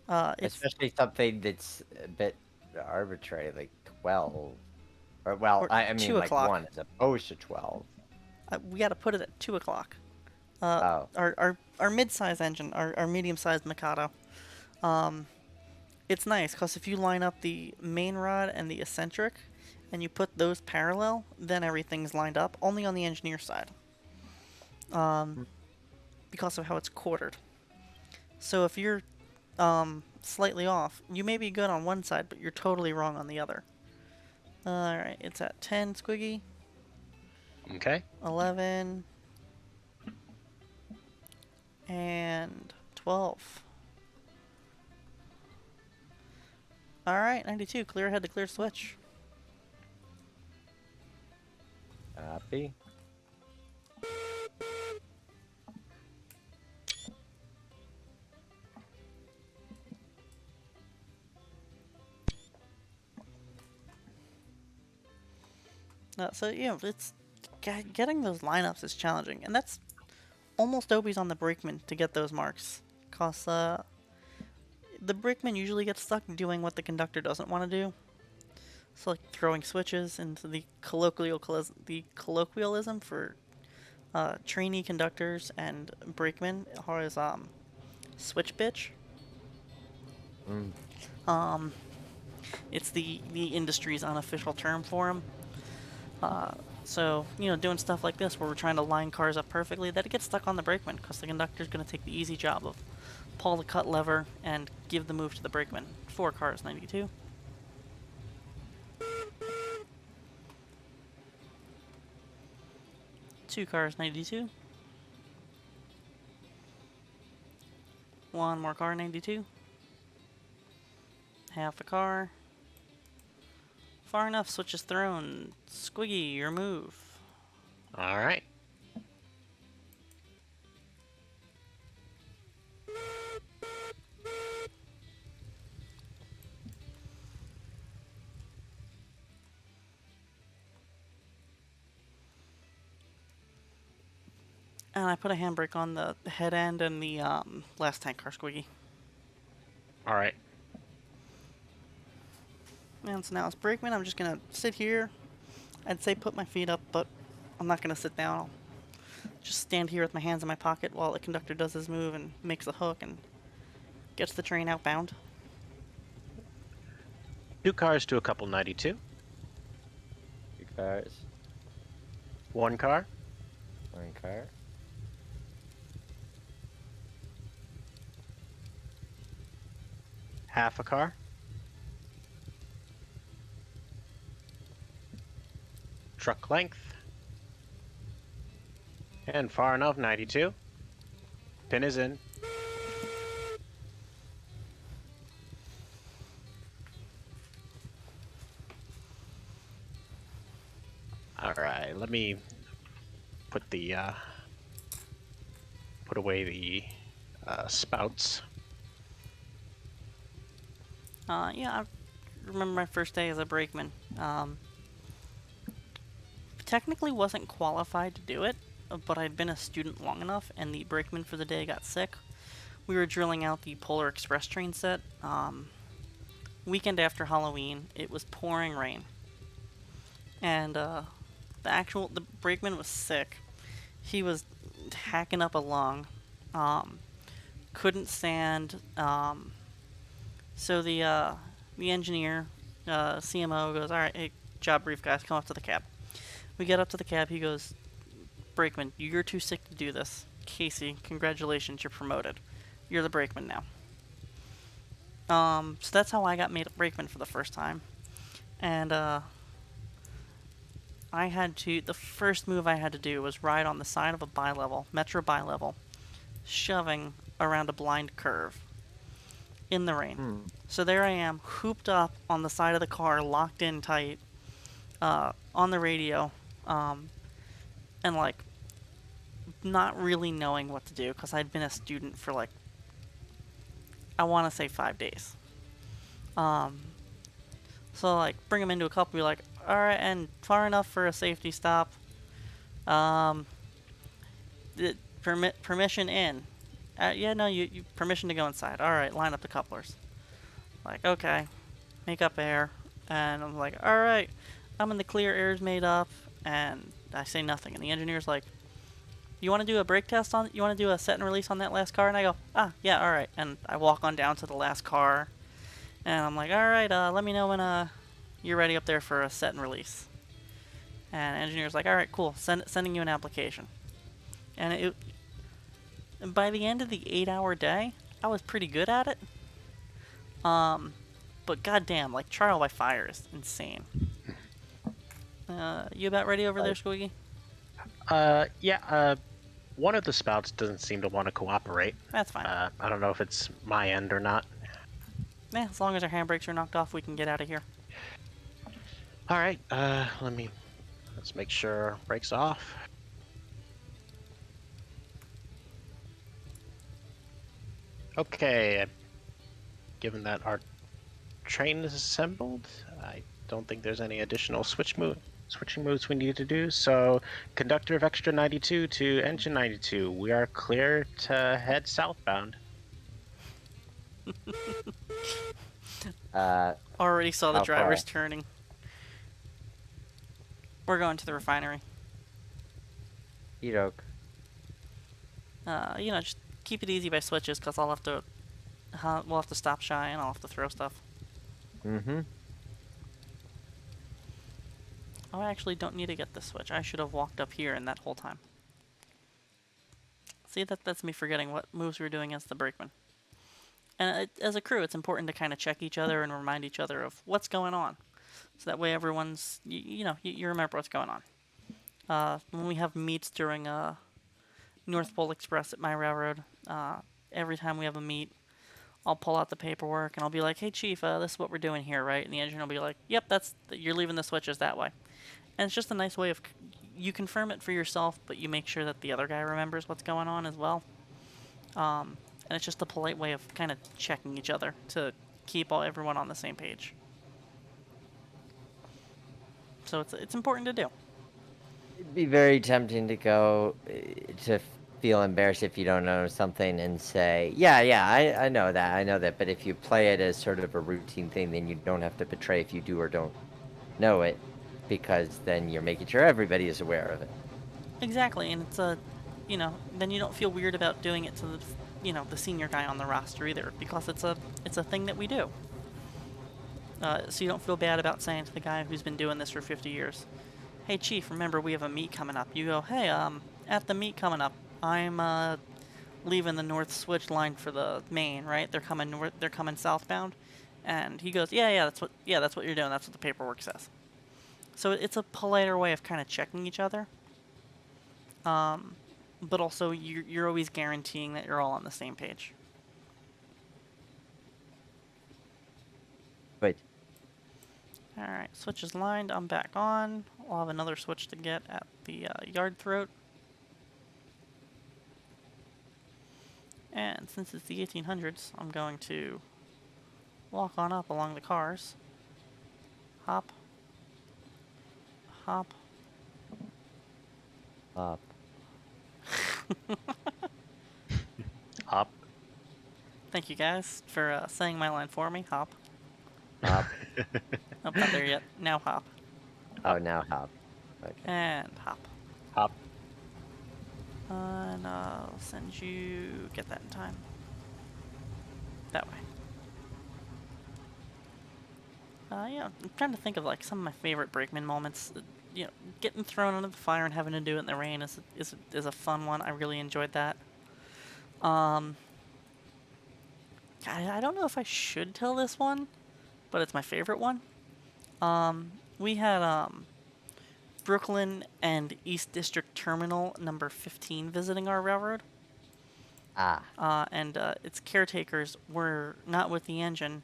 It's Especially something that's a bit arbitrary, like 12. Or, well, or I mean, two like o'clock. 1 as opposed to 12. We got to put it at 2 o'clock. Oh. Our mid-size engine, our medium-sized Mikado. It's nice because if you line up the main rod and the eccentric, and you put those parallel, then everything's lined up. Only on the engineer side, Mm. because of how it's quartered. So if you're slightly off, you may be good on one side, but you're totally wrong on the other. All right, it's at 10, Squiggy. Okay. 11 and 12. All right, 92. Clear ahead to clear switch. Copy. So it's getting those lineups is challenging, and that's almost always on the brakeman to get those marks, cause the brakeman usually gets stuck doing what the conductor doesn't want to do. So like throwing switches into the colloquialism for trainee conductors and brakemen is switch bitch. Mm. It's the industry's unofficial term for them. So, doing stuff like this where we're trying to line cars up perfectly, that it gets stuck on the brakeman because the conductor's going to take the easy job of pull the cut lever and give the move to the brakeman. 4 cars, 92. Two cars, 92. One more car, 92. Half a car. Far enough, switch is thrown. Squiggy, your move. All right. And I put a handbrake on the head end and the last tank car, Squiggy. All right. And so now it's brakeman. I'm just going to sit here. I'd say put my feet up, but I'm not going to sit down. I'll just stand here with my hands in my pocket while the conductor does his move and makes the hook and gets the train outbound. 2 cars to a couple 92. 2 cars. 1 car. 1 car. Half a car. Truck length. And far enough, 92. Pin is in. All right, let me put away the spouts. Yeah, I remember my first day as a brakeman. Technically wasn't qualified to do it, but I'd been a student long enough, and the brakeman for the day got sick. We were drilling out the Polar Express train set. Weekend after Halloween, it was pouring rain, and the brakeman was sick. He was hacking up a lung, couldn't stand. So the engineer, CMO goes, all right, hey, job brief, guys, come up to the cab. We get up to the cab. He goes, brakeman, you're too sick to do this. Casey, congratulations, you're promoted. You're the brakeman now. So that's how I got made a brakeman for the first time. And the first move I had to do was ride on the side of a bi-level, metro bi-level, shoving around a blind curve in the rain. Hmm. So there I am, hooped up on the side of the car, locked in tight, on the radio, and like not really knowing what to do because I'd been a student for like I want to say 5 days. So like bring them into a couple. Be like, all right, and far enough for a safety stop. Um, permission in. Yeah, no, you permission to go inside. All right, line up the couplers. Like, okay, make up air, and I'm like, all right, I'm in the clear. Air's made up, and I say nothing. And the engineer's like, you want to do a brake test on? You want to do a set and release on that last car? And I go, ah, yeah, all right. And I walk on down to the last car, and I'm like, all right, let me know when you're ready up there for a set and release. And the engineer's like, all right, cool, sending you an application. And by the end of the 8-hour day, I was pretty good at it. But goddamn, like trial by fire is insane. You about ready over there, Like, Squiggy? Yeah. One of the spouts doesn't seem to want to cooperate. That's fine. I don't know if it's my end or not. Yeah, as long as our handbrakes are knocked off, we can get out of here. All right. Let's make sure brakes off. Okay. Given that our train is assembled, I don't think there's any additional switching moves we need to do. So, conductor of extra 92 to engine 92, we are clear to head southbound. Already saw the how drivers far? turning. We're going to the refinery. Edok. Just keep it easy by switches, cause we'll have to stop shy and I'll have to throw stuff. Mm-hmm. Oh, I actually don't need to get the switch. I should have walked up here in that whole time. See, that's me forgetting what moves we were doing against the Brakemen. And as a crew, it's important to kind of check each other and remind each other of what's going on. So that way everyone's, you remember what's going on. When we have meets during North Pole Express at my railroad, every time we have a meet, I'll pull out the paperwork and I'll be like, "Hey, Chief, this is what we're doing here, right?" And the engineer will be like, "Yep, you're leaving the switches that way." And it's just a nice way of you confirm it for yourself, but you make sure that the other guy remembers what's going on as well. And it's just a polite way of kind of checking each other to keep everyone on the same page. So it's important to do. It'd be very tempting to go to feel embarrassed if you don't know something and say, yeah, I know that, but if you play it as sort of a routine thing, then you don't have to betray if you do or don't know it, because then you're making sure everybody is aware of it. Exactly, and then you don't feel weird about doing it to the senior guy on the roster either, because it's a thing that we do. So you don't feel bad about saying to the guy who's been doing this for 50 years, "Hey, Chief, remember we have a meet coming up." You go, "Hey, at the meet coming up, I'm leaving the north switch line for the main, right? They're coming north. They're coming southbound." And he goes, "Yeah, that's what you're doing. That's what the paperwork says." So it's a politer way of kind of checking each other. But also you're always guaranteeing that you're all on the same page. But All right, switch is lined. I'm back on. I'll have another switch to get at the yard throat. And since it's the 1800s, I'm going to walk on up along the cars. Hop. Hop. up. Hop. Thank you guys for saying my line for me. Hop. Hop. Nope, not there yet. Now hop. Oh, now hop. Okay. And hop. Hop. And I'll send you... Get that in time. That way. I'm trying to think of like some of my favorite Brakeman moments. Getting thrown under the fire and having to do it in the rain is a fun one. I really enjoyed that. I don't know if I should tell this one, but it's my favorite one. We had Brooklyn and East District Terminal number 15 visiting our railroad. And its caretakers were not with the engine,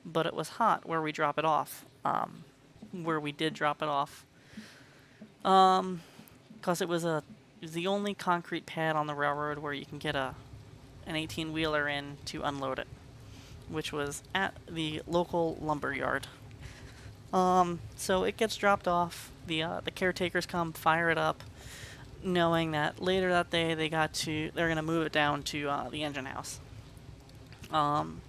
but it was hot where we drop it off. Where we did drop it off. Because it was the only concrete pad on the railroad where you can get an 18-wheeler in to unload it. which was at the local lumber yard. So it gets dropped off. The caretakers come, fire it up, knowing that later that day they're gonna move it down to the engine house. Um,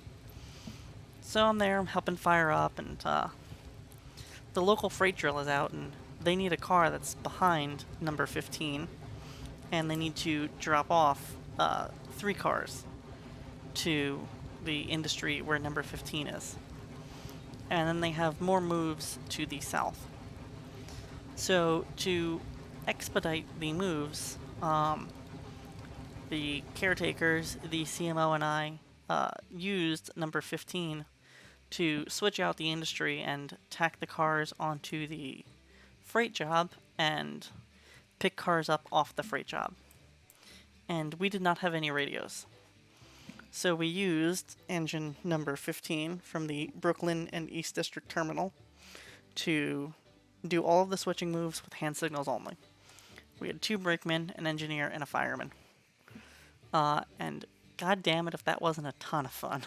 so I'm there, I'm helping fire up, and the local freight drill is out, and they need a car that's behind number 15, and they need to drop off 3 cars to the industry where number 15 is. And then they have more moves to the south. So to expedite the moves, the caretakers, the CMO, and I used number 15 to switch out the industry and tack the cars onto the freight job and pick cars up off the freight job. And we did not have any radios. So we used engine number 15 from the Brooklyn and East District terminal to do all of the switching moves with hand signals only. We had 2 brakemen, an engineer, and a fireman. And god damn it if that wasn't a ton of fun.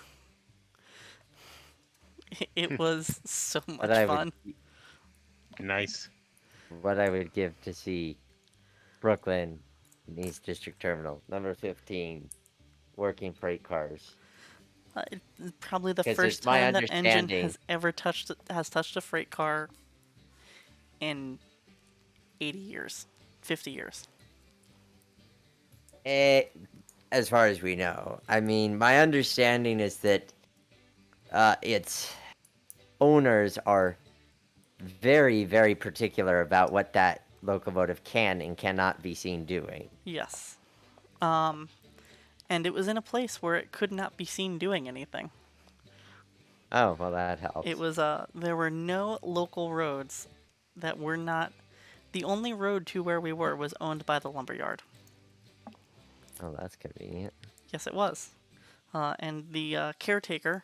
It was so much What I fun. would, Nice. what I would give to see Brooklyn and East District Terminal, number 15, working freight cars. Probably the Because first it's my time that engine understanding, has touched a freight car in 80 years, 50 years. eh, as far as we know. I mean, my understanding is that its owners are very, very particular about what that locomotive can and cannot be seen doing. Yes. And it was in a place where it could not be seen doing anything. Oh, well, that It helps. was there were no local roads that were not. The only road to where we were was owned by the lumberyard. Oh, that's convenient. Yes, it was. And the caretaker,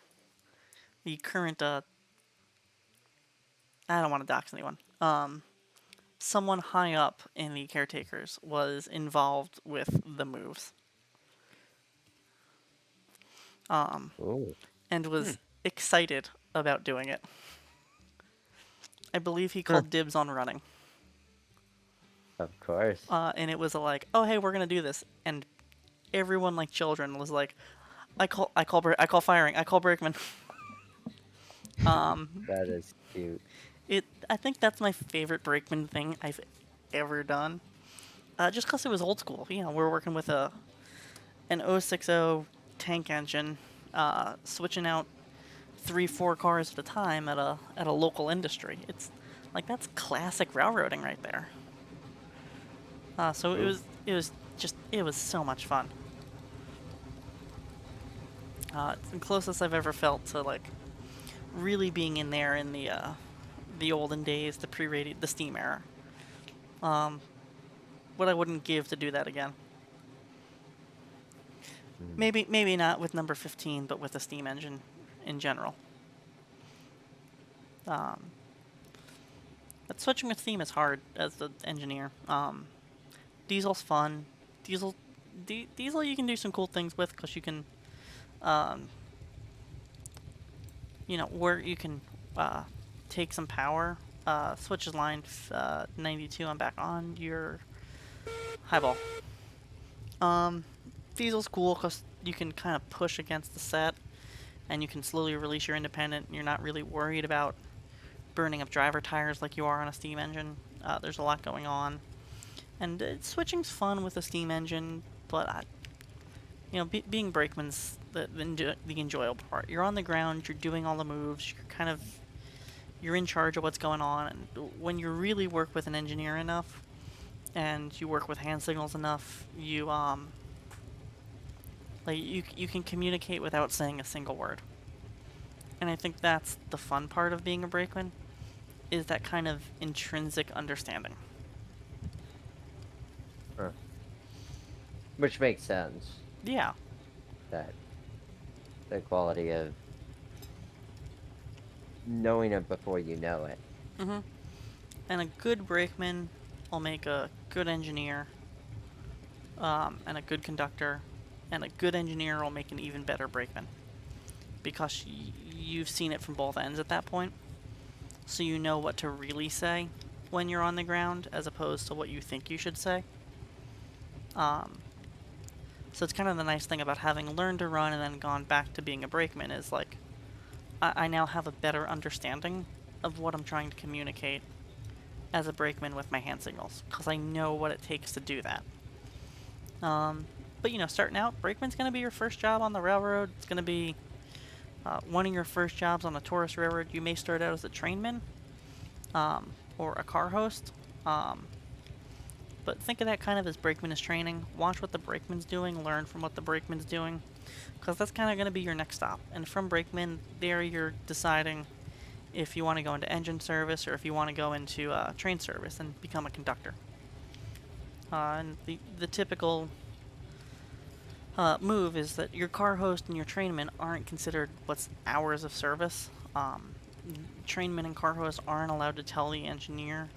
the current I don't want to dox anyone. Someone high up in the caretakers was involved with the moves. Ooh, And was excited about doing it. I believe he huh, called dibs on running. of course. And it was like, oh hey, we're gonna do this, and everyone like children was like, I call firing, I call brakeman. That is cute. I think that's my favorite brakeman thing I've ever done. Just because it was old school. You know, we're working with an 060 tank engine, switching out 3, 4 cars at a time at a local industry. It's like that's classic railroading right there. So Ooh. it was so much fun. It's the closest I've ever felt to like really being in there in the olden days, the pre-radio, the steam era. What I wouldn't give to do that again. Mm. Maybe not with number 15, but with the steam engine in general. Um, but switching with steam is hard as the engineer. Diesel's fun. Diesel, diesel you can do some cool things with because you can, um, where you can take some power, switches line 92 and back on your highball. Um, Diesel's cool because you can kind of push against the set and you can slowly release your independent. And you're not really worried about burning up driver tires like you are on a steam engine. There's a lot going on. And switching's fun with a steam engine, but being brakeman's the enjoyable part. You're on the ground, you're doing all the moves, you're in charge of what's going on, and when you really work with an engineer enough, and you work with hand signals enough, you can communicate without saying a single word. And I think that's the fun part of being a brakeman, is that kind of intrinsic understanding. Huh. Which makes sense. Yeah. That the quality of knowing it before you know it. Mm-hmm. And a good brakeman will make a good engineer, and a good conductor, and a good engineer will make an even better brakeman. because you've seen it from both ends at that point. So you know what to really say when you're on the ground as opposed to what you think you should say. So it's kind of the nice thing about having learned to run and then gone back to being a brakeman is like I now have a better understanding of what I'm trying to communicate as a brakeman with my hand signals because I know what it takes to do that. But you know, starting out, brakeman's going to be your first job on the railroad. It's going to be one of your first jobs on a tourist railroad. You may start out as a trainman or a car host. But think of that kind of as brakeman as training. Watch what the brakeman's doing, learn from what the brakeman's doing, because that's kind of going to be your next stop. And from brakeman, there you're deciding if you want to go into engine service or if you want to go into train service and become a conductor. And the typical move is that your car host and your trainman aren't considered what's hours of service. Trainmen and car hosts aren't allowed to tell the engineer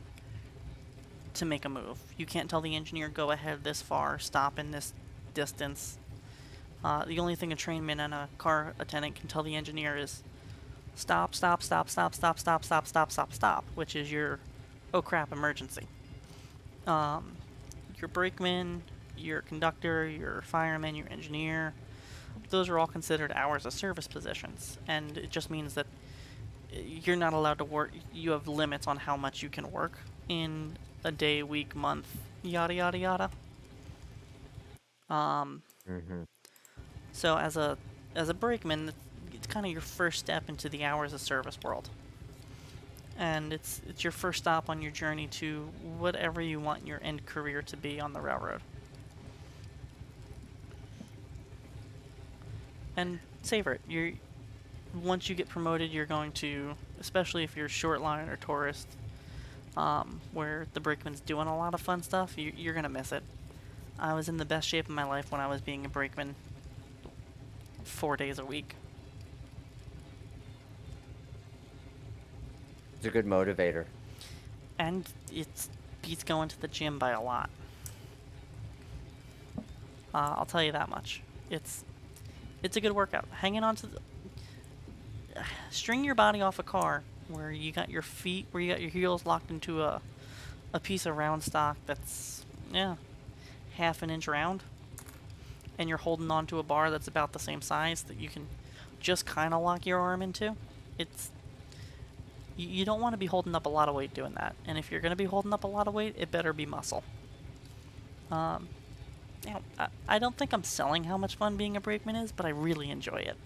to make a move. You can't tell the engineer go ahead this far, stop in this distance. The only thing a trainman and a car attendant can tell the engineer is stop, stop, stop, stop, stop, stop, stop, stop, stop, stop, which is your oh crap emergency. Your brakeman, your conductor, your fireman, your engineer, those are all considered hours of service positions, and it just means that you're not allowed to work. You have limits on how much you can work in a day, week, month, yada yada yada. Mm-hmm. So as a brakeman, it's kind of your first step into the hours of service world, and it's your first stop on your journey to whatever you want your end career to be on the railroad. And savor it. Once you get promoted, you're going to, especially if you're short line or tourist, where the brakeman's doing a lot of fun stuff, you're gonna miss it. I was in the best shape of my life when I was being a brakeman 4 days a week. It's a good motivator. And it beats going to the gym by a lot. I'll tell you that much. It's a good workout. Hanging on to string your body off a car where you got your feet, where you got your heels locked into a piece of round stock that's half an inch round, and you're holding onto a bar that's about the same size that you can just kind of lock your arm into. You don't want to be holding up a lot of weight doing that, and if you're going to be holding up a lot of weight, it better be muscle. I don't think I'm selling how much fun being a brakeman is, but I really enjoy it.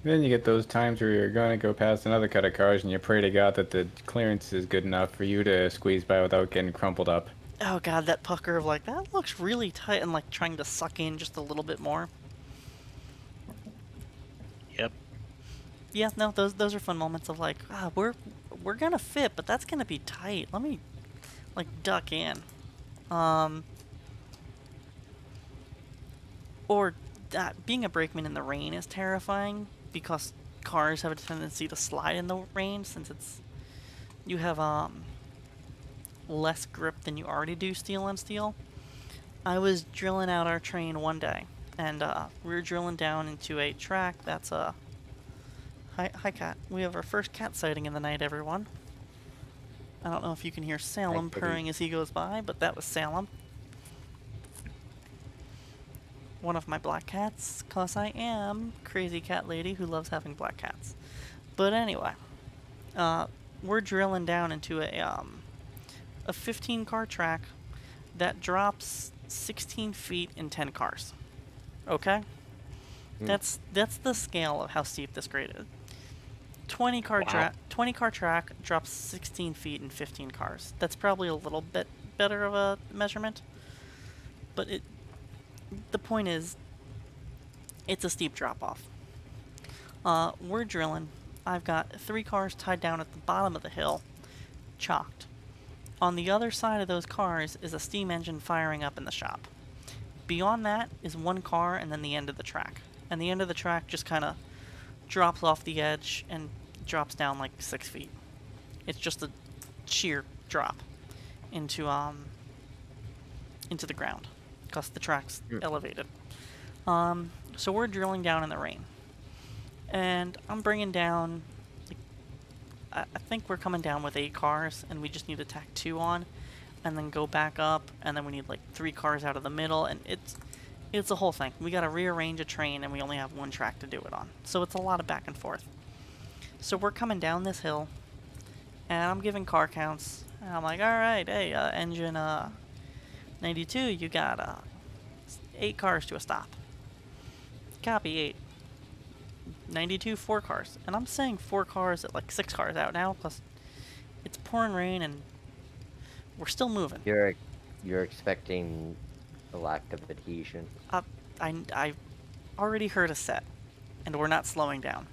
Then you get those times where you're going to go past another cut of cars and you pray to God that the clearance is good enough for you to squeeze by without getting crumpled up. Oh god, that pucker of like, that looks really tight, and like trying to suck in just a little bit more. Yep. Yeah, no, those are fun moments of like, we're gonna fit, but that's gonna be tight. Let me like duck in. Or being a brakeman in the rain is terrifying because cars have a tendency to slide in the rain since you have less grip than you already do steel on steel. I was drilling out our train one day, and we were drilling down into a track that's hi cat. We have our first cat sighting in the night, everyone. I don't know if you can hear Salem purring as he goes by, but that was Salem. One of my black cats, cause I am crazy cat lady who loves having black cats. But anyway, we're drilling down into a 15 car track that drops 16 feet in 10 cars. Okay? That's the scale of how steep this grade is. 20 car track drops 16 feet in 15 cars. That's probably a little bit better of a measurement. But the point is, it's a steep drop off. We're drilling. I've got 3 cars tied down at the bottom of the hill, chalked. On the other side of those cars is a steam engine firing up in the shop. Beyond that is 1 car and then the end of the track. And the end of the track just kind of drops off the edge and drops down like 6 feet. It's just a sheer drop into the ground because the track's elevated. So we're drilling down in the rain. And I'm bringing down, like, I think we're coming down with 8 cars, and we just need to tack 2 on, and then go back up, and then we need like 3 cars out of the middle, and it's a whole thing. We gotta rearrange a train, and we only have 1 track to do it on. So it's a lot of back and forth. So we're coming down this hill, and I'm giving car counts, and I'm like, alright, hey, engine 92, you got 8 cars to a stop. Copy 8. 92, 4 cars. And I'm saying 4 cars at like 6 cars out now, plus it's pouring rain and we're still moving. You're expecting a lack of adhesion. I already heard a set, and we're not slowing down.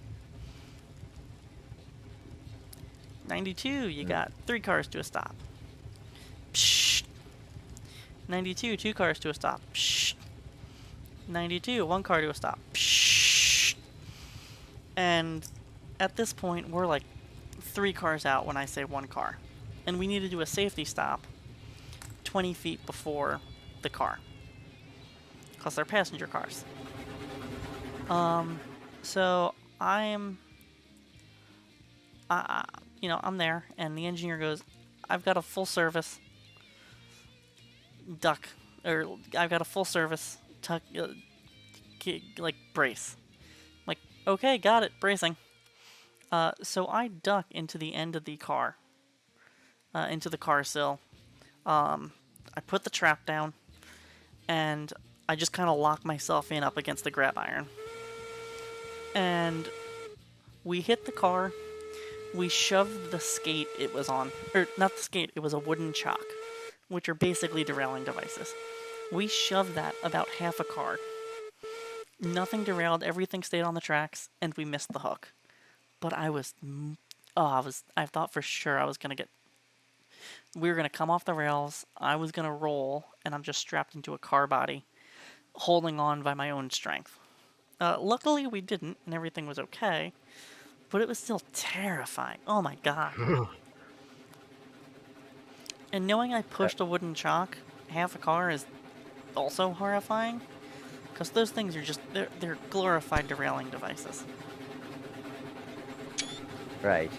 92, you got 3 cars to a stop. Psh. 92, 2 cars to a stop. Psh. 92, 1 car to a stop. Psh. And at this point, we're like 3 cars out when I say 1 car. And we need to do a safety stop 20 feet before the car. Because they're passenger cars. So I'm there, and the engineer goes, I've got a full service duck, or I've got a full service tuck, like brace. I'm like, okay, got it, bracing. So I duck into the end of the car, into the car sill. I put the trap down, and I just kind of lock myself in up against the grab iron. And we hit the car. We shoved the skate it was on, or not the skate, it was a wooden chock, which are basically derailing devices. We shoved that about half a car. Nothing derailed, everything stayed on the tracks, and we missed the hook. But I thought for sure we were gonna come off the rails, I was gonna roll, and I'm just strapped into a car body, holding on by my own strength. Luckily we didn't, and everything was okay. But it was still terrifying. Oh my god. And knowing I pushed a wooden chock half a car is also horrifying. Because those things are just, they're glorified derailing devices. Right.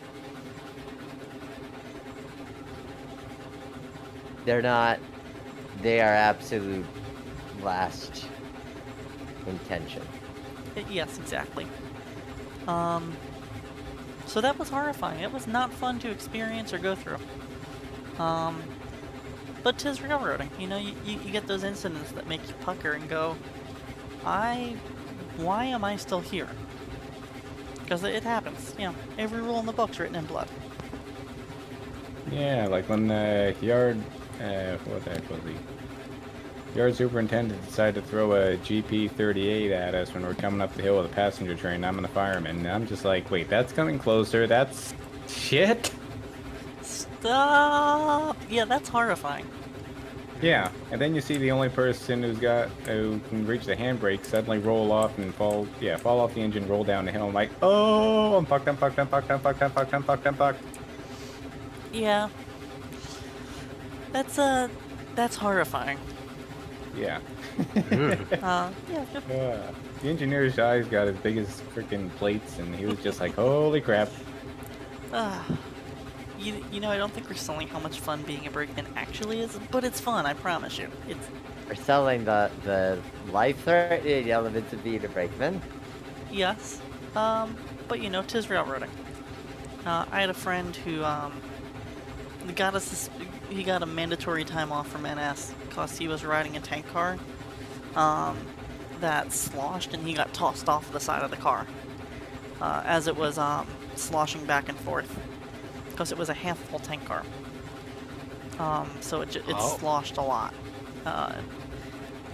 They're not. They are absolute last intention. Yes, exactly. So that was horrifying. It was not fun to experience or go through. But 'tis railroading. You know, you get those incidents that make you pucker and go, why am I still here? Because it happens. You know, every rule in the book's written in blood. Yeah, like when the yard, what the heck was he? Yard superintendent decided to throw a GP-38 at us when we're coming up the hill with a passenger train. I'm in the fireman, and I'm just like, wait, that's coming closer. That's shit. Stop! Yeah, that's horrifying. Yeah, and then you see the only person who can reach the handbrake suddenly roll off and fall off the engine, roll down the hill. I'm like, oh, I'm fucked. Yeah. That's horrifying. Yeah. Yeah. The engineer's eyes got as big as freaking plates, and he was just like, holy crap. You know, I don't think we're selling how much fun being a brakeman actually is, but it's fun, I promise you. We're selling the life-threatening elements of being a brakeman. Yes. But you know, 'tis railroading. I had a friend who he got a mandatory time off from NS because he was riding a tank car that sloshed, and he got tossed off the side of the car as it was sloshing back and forth because it was a half-full tank car. So it sloshed a lot. I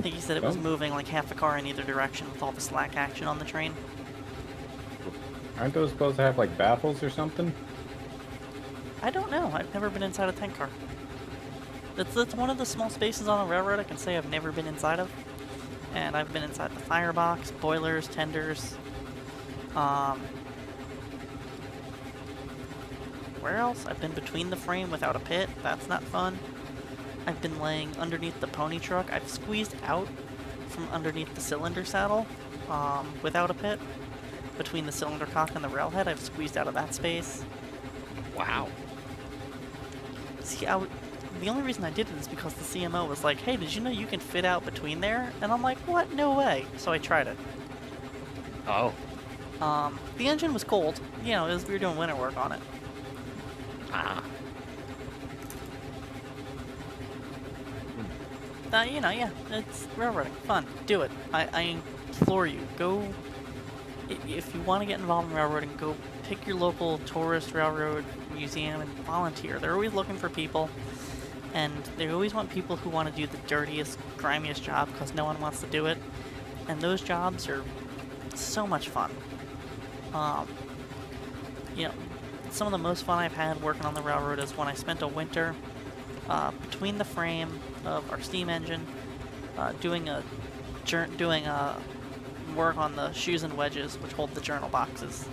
think he said it was moving like half a car in either direction with all the slack action on the train. Aren't those supposed to have like baffles or something? I don't know. I've never been inside a tank car. That's one of the small spaces on a railroad I can say I've never been inside of. And I've been inside the firebox, boilers, tenders. Where else? I've been between the frame without a pit. That's not fun. I've been laying underneath the pony truck. I've squeezed out from underneath the cylinder saddle without a pit. Between the cylinder cock and the railhead, I've squeezed out of that space. Wow. See, the only reason I did it is because the CMO was like, hey, did you know you can fit out between there? And I'm like, what? No way. So I tried it. Oh. The engine was cold. You know, we were doing winter work on it. Ah. You know, yeah, it's railroading. Fun. Do it. I implore you. Go, if you want to get involved in railroading, go pick your local tourist railroad museum and volunteer. They're always looking for people, and they always want people who want to do the dirtiest, grimiest job because no one wants to do it. And those jobs are so much fun. You know, some of the most fun I've had working on the railroad is when I spent a winter between the frame of our steam engine, doing work on the shoes and wedges, which hold the journal boxes,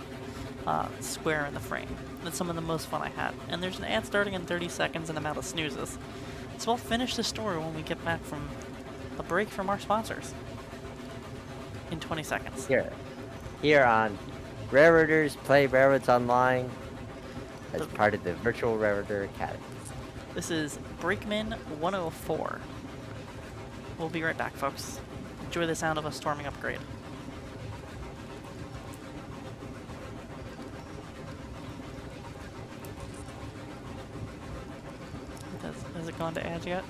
square in the frame. That's some of the most fun I had. And there's an ad starting in 30 seconds and I'm out of snoozes. So I'll finish the story when we get back from a break from our sponsors in 20 seconds. Here on Railroaders Play Railroads Online as part of the Virtual Railroader Academy. This is Brakeman 104. We'll be right back, folks. Enjoy the sound of us storming upgrade. Has it gone to ads yet?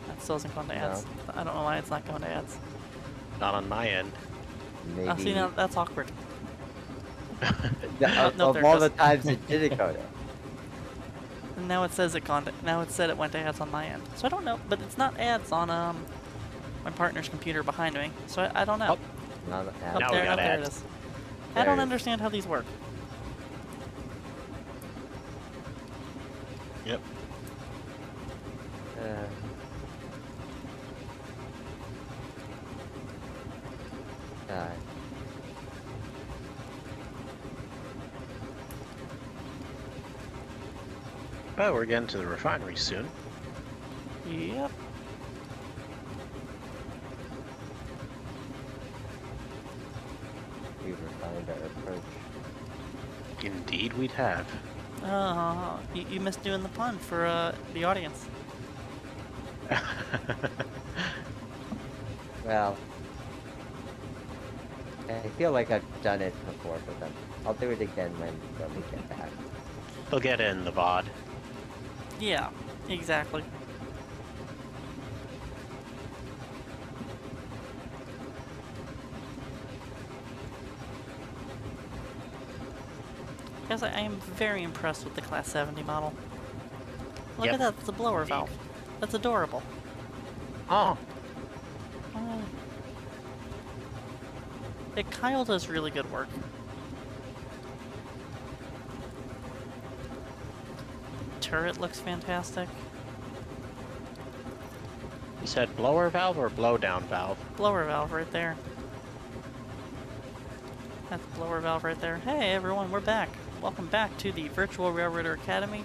That still hasn't gone to ads. No. I don't know why it's not going to ads. Not on my end. Maybe See, now that's awkward. of no, there all it the goes. times it didn't go there. And now it says now it said it went to ads on my end. So I don't know, but it's not ads on my partner's computer behind me. So I don't know. Oh. Not Up Now we there, got there it ads. is. I There don't it is. understand how these work. Yep. God. But we're getting to the refinery soon. Yep. We refined our approach. Indeed, we'd have. You missed doing the pun for the audience. Well, I feel like I've done it before for them. I'll do it again when we get back. They'll get it in the VOD. Yeah, exactly. Guys, I am very impressed with the Class 70 model. Look Yep. at that, it's a blower valve. That's adorable. Oh, Kyle does really good work. Turret looks fantastic. you said blower valve or blow down valve? Blower valve right there. That's blower valve right there. Hey everyone, we're back. Welcome back to the Virtual Railroader Academy.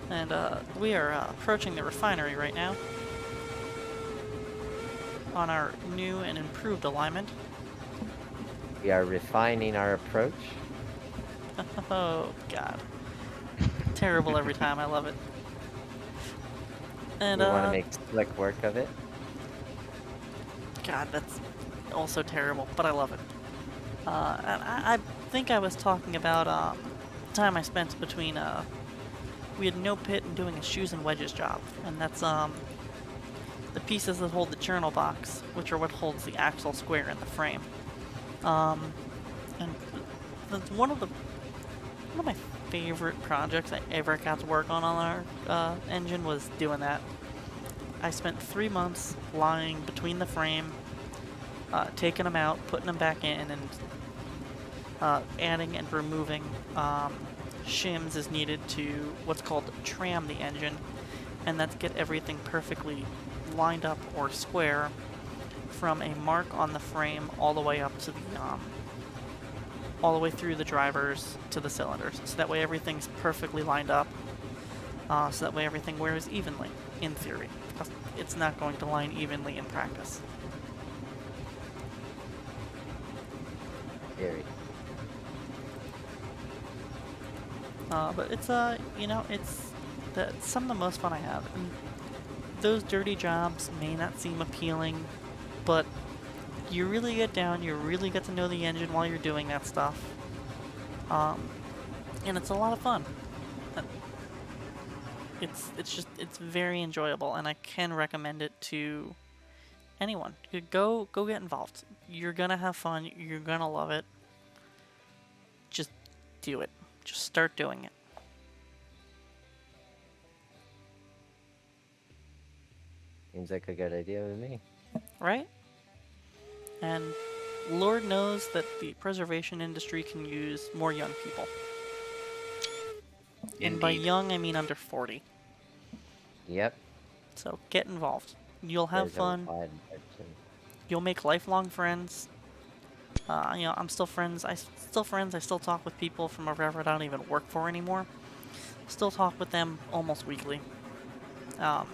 And we are approaching the refinery right now on our new and improved alignment. We are refining our approach. Oh god. Terrible every time, I love it. And We want to make slick work of it. God, that's also terrible, but I love it. And I think I was talking about the time I spent between we had no pit and doing a shoes and wedges job, and that's the pieces that hold the journal box, which are what holds the axle square in the frame. And that's one of my favorite projects I ever got to work on our engine was doing that. I spent 3 months lying between the frame, taking them out, putting them back in, and adding and removing shims as needed to what's called tram the engine, and that's get everything perfectly lined up or square from a mark on the frame all the way up to the all the way through the drivers to the cylinders, so that way everything's perfectly lined up, so that way everything wears evenly in theory. It's not going to line evenly in practice. Very. But it's it's some of the most fun I have. And those dirty jobs may not seem appealing, but you really get down, you really get to know the engine while you're doing that stuff. Um, and it's a lot of fun. Uh, it's very enjoyable, and I can recommend it to anyone. Go get involved. You're gonna have fun. You're gonna love it. Just do it. Just start doing it. Seems like a good idea to me. Right? And Lord knows that the preservation industry can use more young people. And by Indeed. young, I mean under 40. Yep. So get involved. You'll have There's a fun. wide margin. You'll make lifelong friends. I'm still friends. I still talk with people from a railroad I don't even work for anymore. Still talk with them almost weekly. You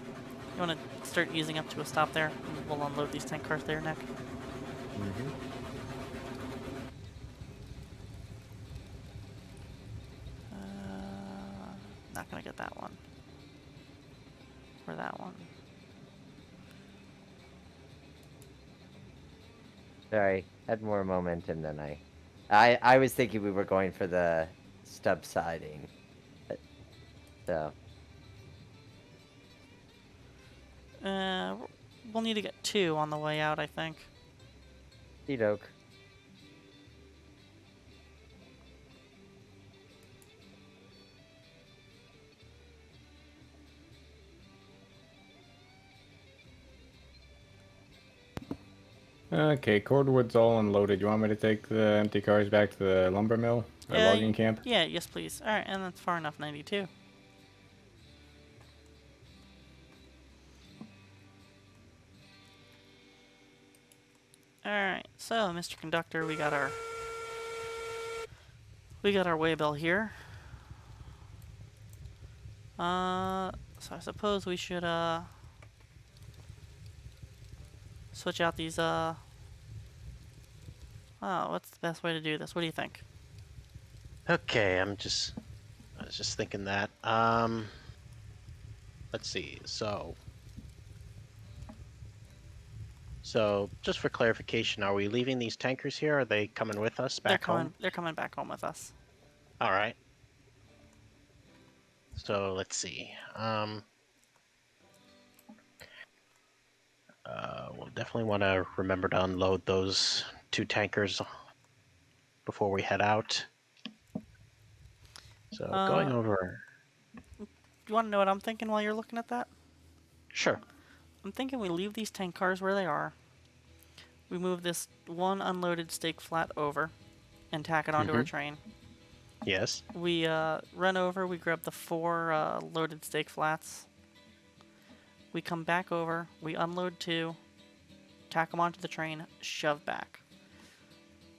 want to start easing up to a stop there, and we'll unload these tank cars there, Nick. Mm-hmm. Not gonna get that one. Or that one. Sorry, had more momentum than I was thinking we were going for the stub siding. So, We'll need to get 2 on the way out, I think. doke. Okay, cordwood's all unloaded. You want me to take the empty cars back to the lumber mill or logging camp? Yeah, yes, please. Alright, and that's far enough, 92. Alright, so, Mr. Conductor, we got our waybill here. So I suppose we should, switch out these, oh, what's the best way to do this? What do you think? Okay, I was just thinking that. Let's see. So just for clarification, are we leaving these tankers here? Or are they coming with us back home? They're coming back home with us. All right. So let's see. We'll definitely want to remember to unload those 2 tankers before we head out. So going over. You want to know what I'm thinking while you're looking at that? Sure. I'm thinking we leave these tank cars where they are. We move this one unloaded stake flat over and tack it onto our train. Yes. We run over, we grab the 4 loaded stake flats. We come back over, we unload 2, tack them onto the train, shove back.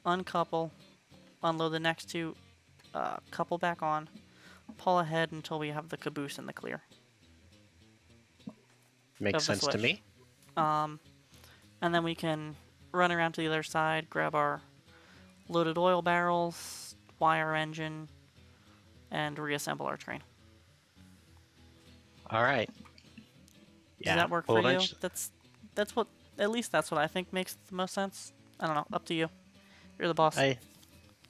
Uncouple, unload the next 2, couple back on, pull ahead until we have the caboose in the clear. Makes sense to me. And then we can run around to the other side, grab our loaded oil barrels, wire our engine, and reassemble our train. All right. Does that work for you? That's what, at least that's what I think makes the most sense. I don't know, up to you. You're the boss.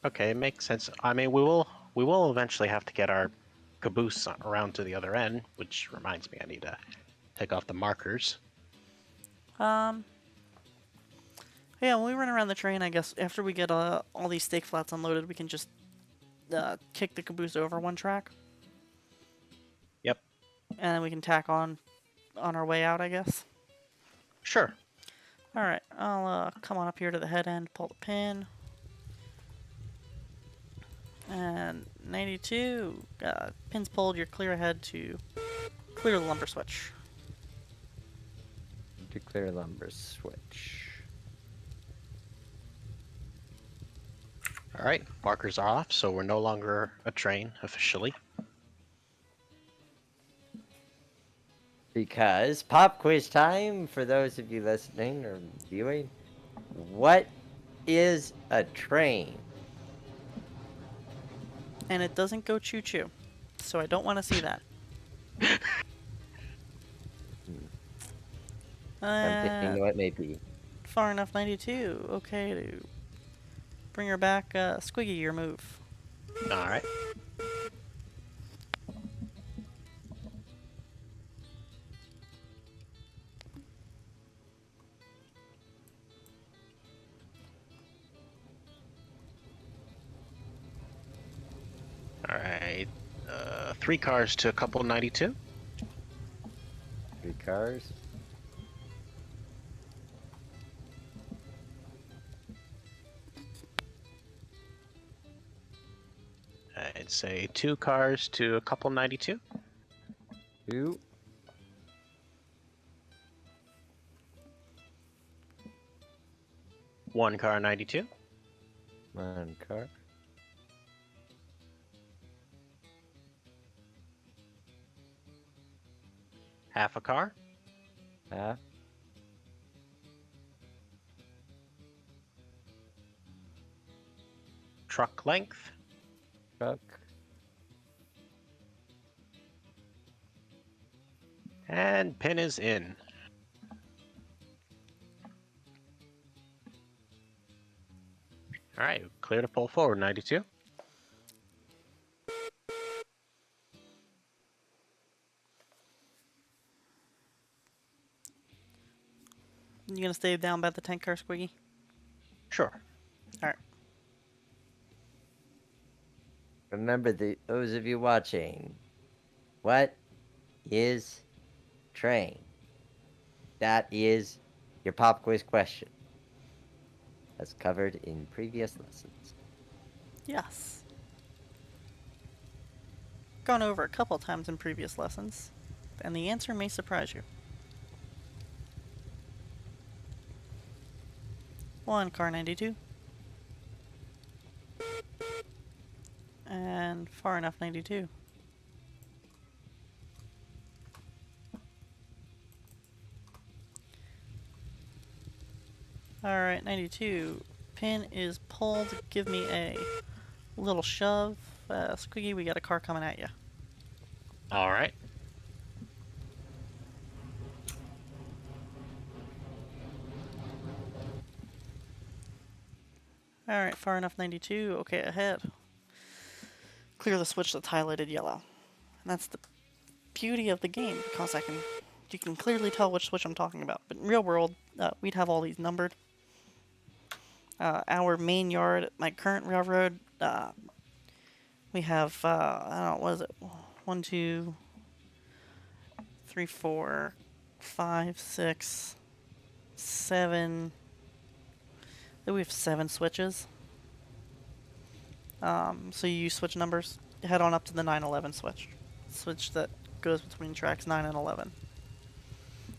Okay, it makes sense. I mean, we will eventually have to get our caboose around to the other end, which reminds me I need to take off the markers. Yeah, when we run around the train, I guess after we get all these stake flats unloaded, we can just kick the caboose over 1 track. Yep. And then we can tack on our way out, I guess. Sure. Alright, I'll come on up here to the head end, pull the pin. And 92, pins pulled, you're clear ahead to clear the lumber switch. Declare lumber switch. All right, markers are off, so we're no longer a train officially. Because pop quiz time for those of you listening or viewing. What is a train? And it doesn't go choo-choo. So I don't want to see that. Hmm. I'm Uh, thinking what may be. far enough, 92. Okay, to bring her back. Squiggy, your move. All right. All right. 3 cars to a couple 92. 3 cars. I'd say 2 cars to a couple 92. 2. 1 car 92. 1 car. Half a car. Half. Truck length. Truck. And pin is in. All right. Clear to pull forward 92. You gonna stay down by the tank car, Squiggy? Sure. All right. Remember, those of you watching, what is train? That is your pop quiz question, as covered in previous lessons. Yes. Gone over a couple times in previous lessons, and the answer may surprise you. 1 car 92. And far enough 92. Alright, 92. Pin is pulled. Give me a little shove. Squiggy, we got a car coming at you. All right. Alright, far enough 92. Okay, ahead. Clear the switch that's highlighted yellow. And that's the beauty of the game, because you can clearly tell which switch I'm talking about. But in real world, we'd have all these numbered. Our main yard, my current railroad, we have, I don't know, what is it? 1, 2, 3, 4, 5, 6, 7. Then we have 7 switches. So you switch numbers, head on up to the 911 switch. Switch that goes between tracks 9 and 11.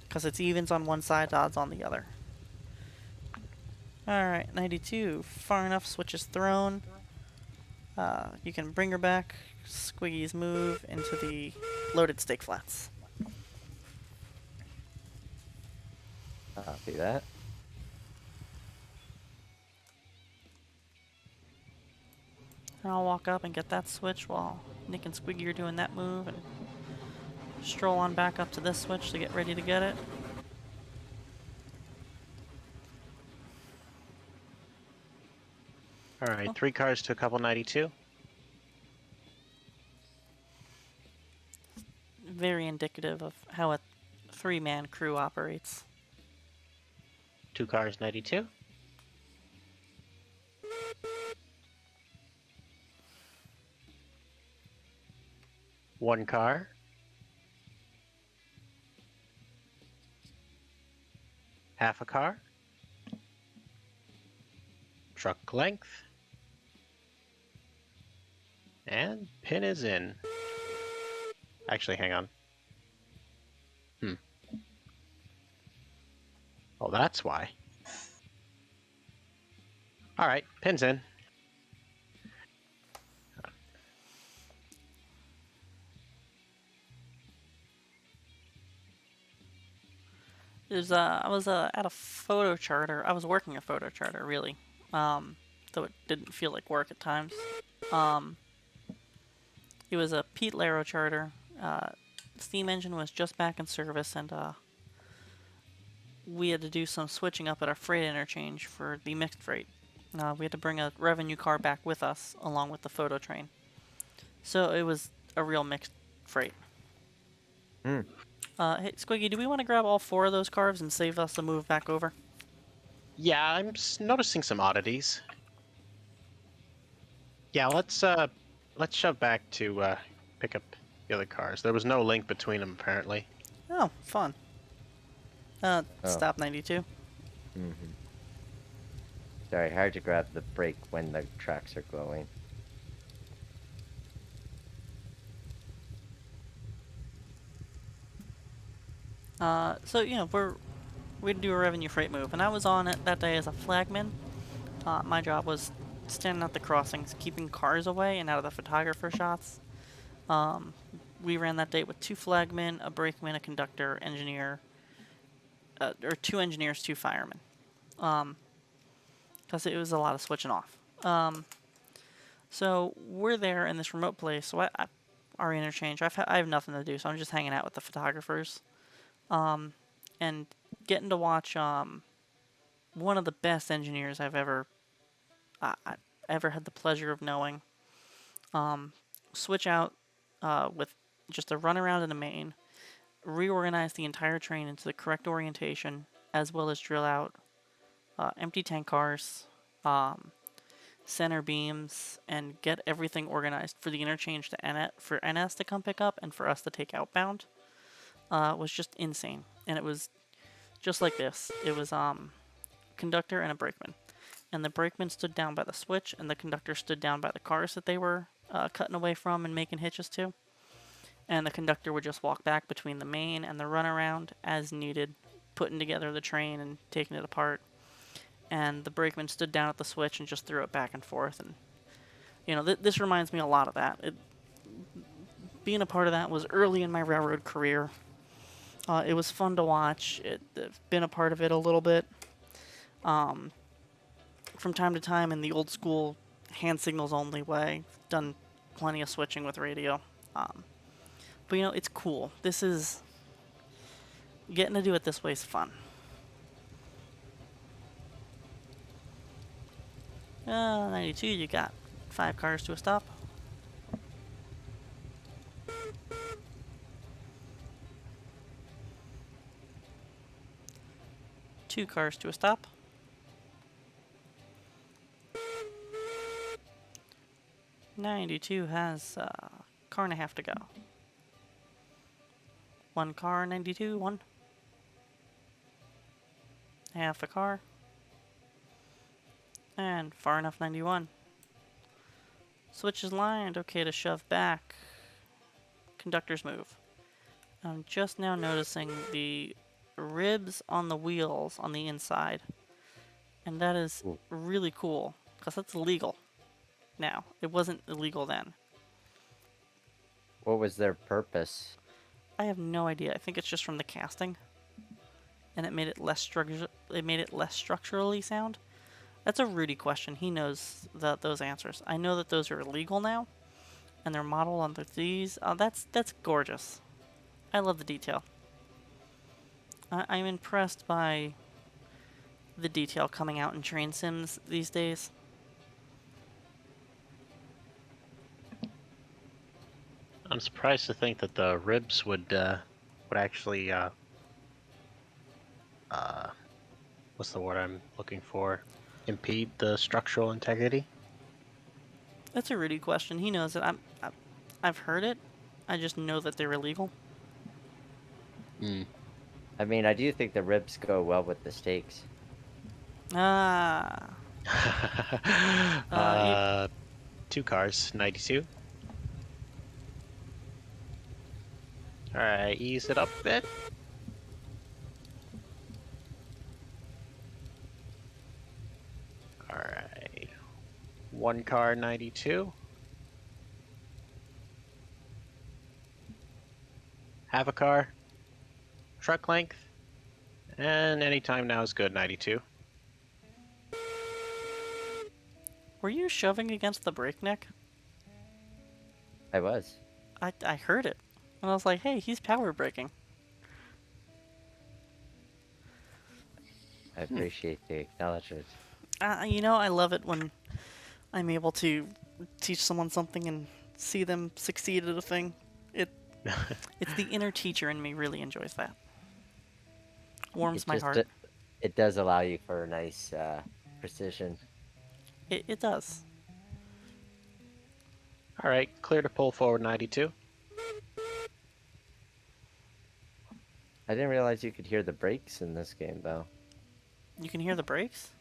Because it's evens on one side, odds on the other. Alright, 92. Far enough, switch is thrown. You can bring her back. Squiggy's move into the loaded stake flats. Copy that. And I'll walk up and get that switch while Nick and Squiggy are doing that move, and stroll on back up to this switch to get ready to get it. All right. 3 cars to a couple 92. Very indicative of how a 3-man crew operates. 2 cars 92. One car. Half a car. Truck length. And pin is in. Actually, hang on. Oh, that's why. All right, pin's in. I was at a photo charter. I was working a photo charter, really. though it didn't feel like work at times. Um, it was a Pete Laro charter. Steam engine was just back in service, and we had to do some switching up at our freight interchange for the mixed freight. We had to bring a revenue car back with us, along with the photo train. So it was a real mixed freight. Hmm. Hey, Squiggy, do we want to grab all 4 of those cars and save us the move back over? Yeah, I'm noticing some oddities. Yeah, let's shove back to pick up the other cars. There was no link between them apparently. Oh, fun. Oh. Stop 92. Mm-hmm. Sorry, hard to grab the brake when the tracks are glowing. So we'd do a revenue freight move, and I was on it that day as a flagman. My job was standing at the crossings, keeping cars away and out of the photographer shots. We ran that day with 2 flagmen, a brakeman, a conductor, engineer, or 2 engineers, 2 firemen. Because it was a lot of switching off. So we're there in this remote place. So our interchange, I have nothing to do, so I'm just hanging out with the photographers, and getting to watch one of the best engineers I've ever had the pleasure of knowing. Switch out with just a run around in the main, reorganize the entire train into the correct orientation, as well as drill out empty tank cars, center beams, and get everything organized for the interchange for NS to come pick up and for us to take outbound. Was just insane, and it was just like this. It was conductor and a brakeman, and the brakeman stood down by the switch, and the conductor stood down by the cars that they were cutting away from and making hitches to. And the conductor would just walk back between the main and the runaround as needed, putting together the train and taking it apart. And the brakeman stood down at the switch and just threw it back and forth. And this reminds me a lot of that. Being a part of that was early in my railroad career. It was fun to watch. I've been a part of it a little bit. From time to time in the old school hand signals only way. Done plenty of switching with radio. But it's cool. This is getting to do it this way is fun. 92, you got 5 cars to a stop. Two cars to a stop. $92 has a car and a half to go. 1 car, 92, 1. Half a car. And far enough, 91. Switch is lined, okay to shove back. Conductor's move. I'm just now noticing the ribs on the wheels on the inside. And that is really cool, because that's illegal now. It wasn't illegal then. What was their purpose? I have no idea. I think it's just from the casting, and it made it less structurally sound. That's a Rudy question. He knows those answers. I know that those are illegal now, and they're modeled on these. That's gorgeous. I love the detail. I'm impressed by the detail coming out in train sims these days. I'm surprised to think that the ribs would actually what's the word I'm looking for? Impede the structural integrity. That's a Rudy question. He knows it. I've heard it. I just know that they're illegal. I mean, I do think the ribs go well with the steaks. Ah. 2 cars, 92. Alright, ease it up a bit. Alright. 1 car, 92. Half a car. Truck length. And any time now is good, 92. Were you shoving against the breakneck? I was. I heard it. And I was like, hey, he's power braking. I appreciate the acknowledgement. I love it when I'm able to teach someone something and see them succeed at a thing. It it's the inner teacher in me really enjoys that. Warms It my just heart. it does allow you for a nice precision. It does. All right, clear to pull forward 92. I didn't realize you could hear the brakes in this game, though. You can hear the brakes?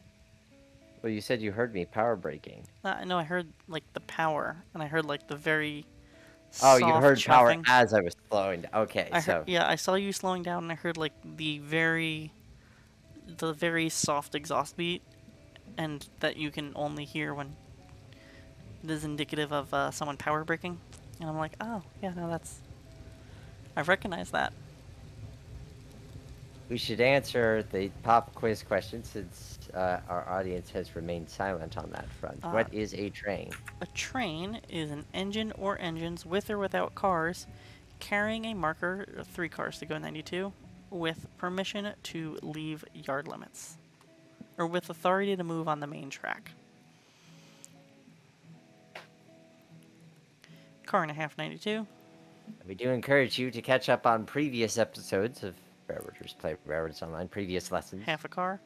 Well, you said you heard me power braking. No, I heard like the power, and I heard like the very Oh, you soft heard power chuffing. as I was slowing down. Okay, I heard, so yeah, I saw you slowing down, and I heard like the very soft exhaust beat, and that you can only hear when it is indicative of someone power braking. And I'm like, oh, yeah, no, I recognize that. we should answer the pop quiz question since our audience has remained silent on that front. Uh, What is a train? A train is an engine or engines with or without cars carrying a marker, 3 cars to go 92, with permission to leave yard limits, or with authority to move on the main track. Car and a half 92. We do encourage you to catch up on previous episodes of Railroaders Play Railroads Online, previous lessons. Half a car.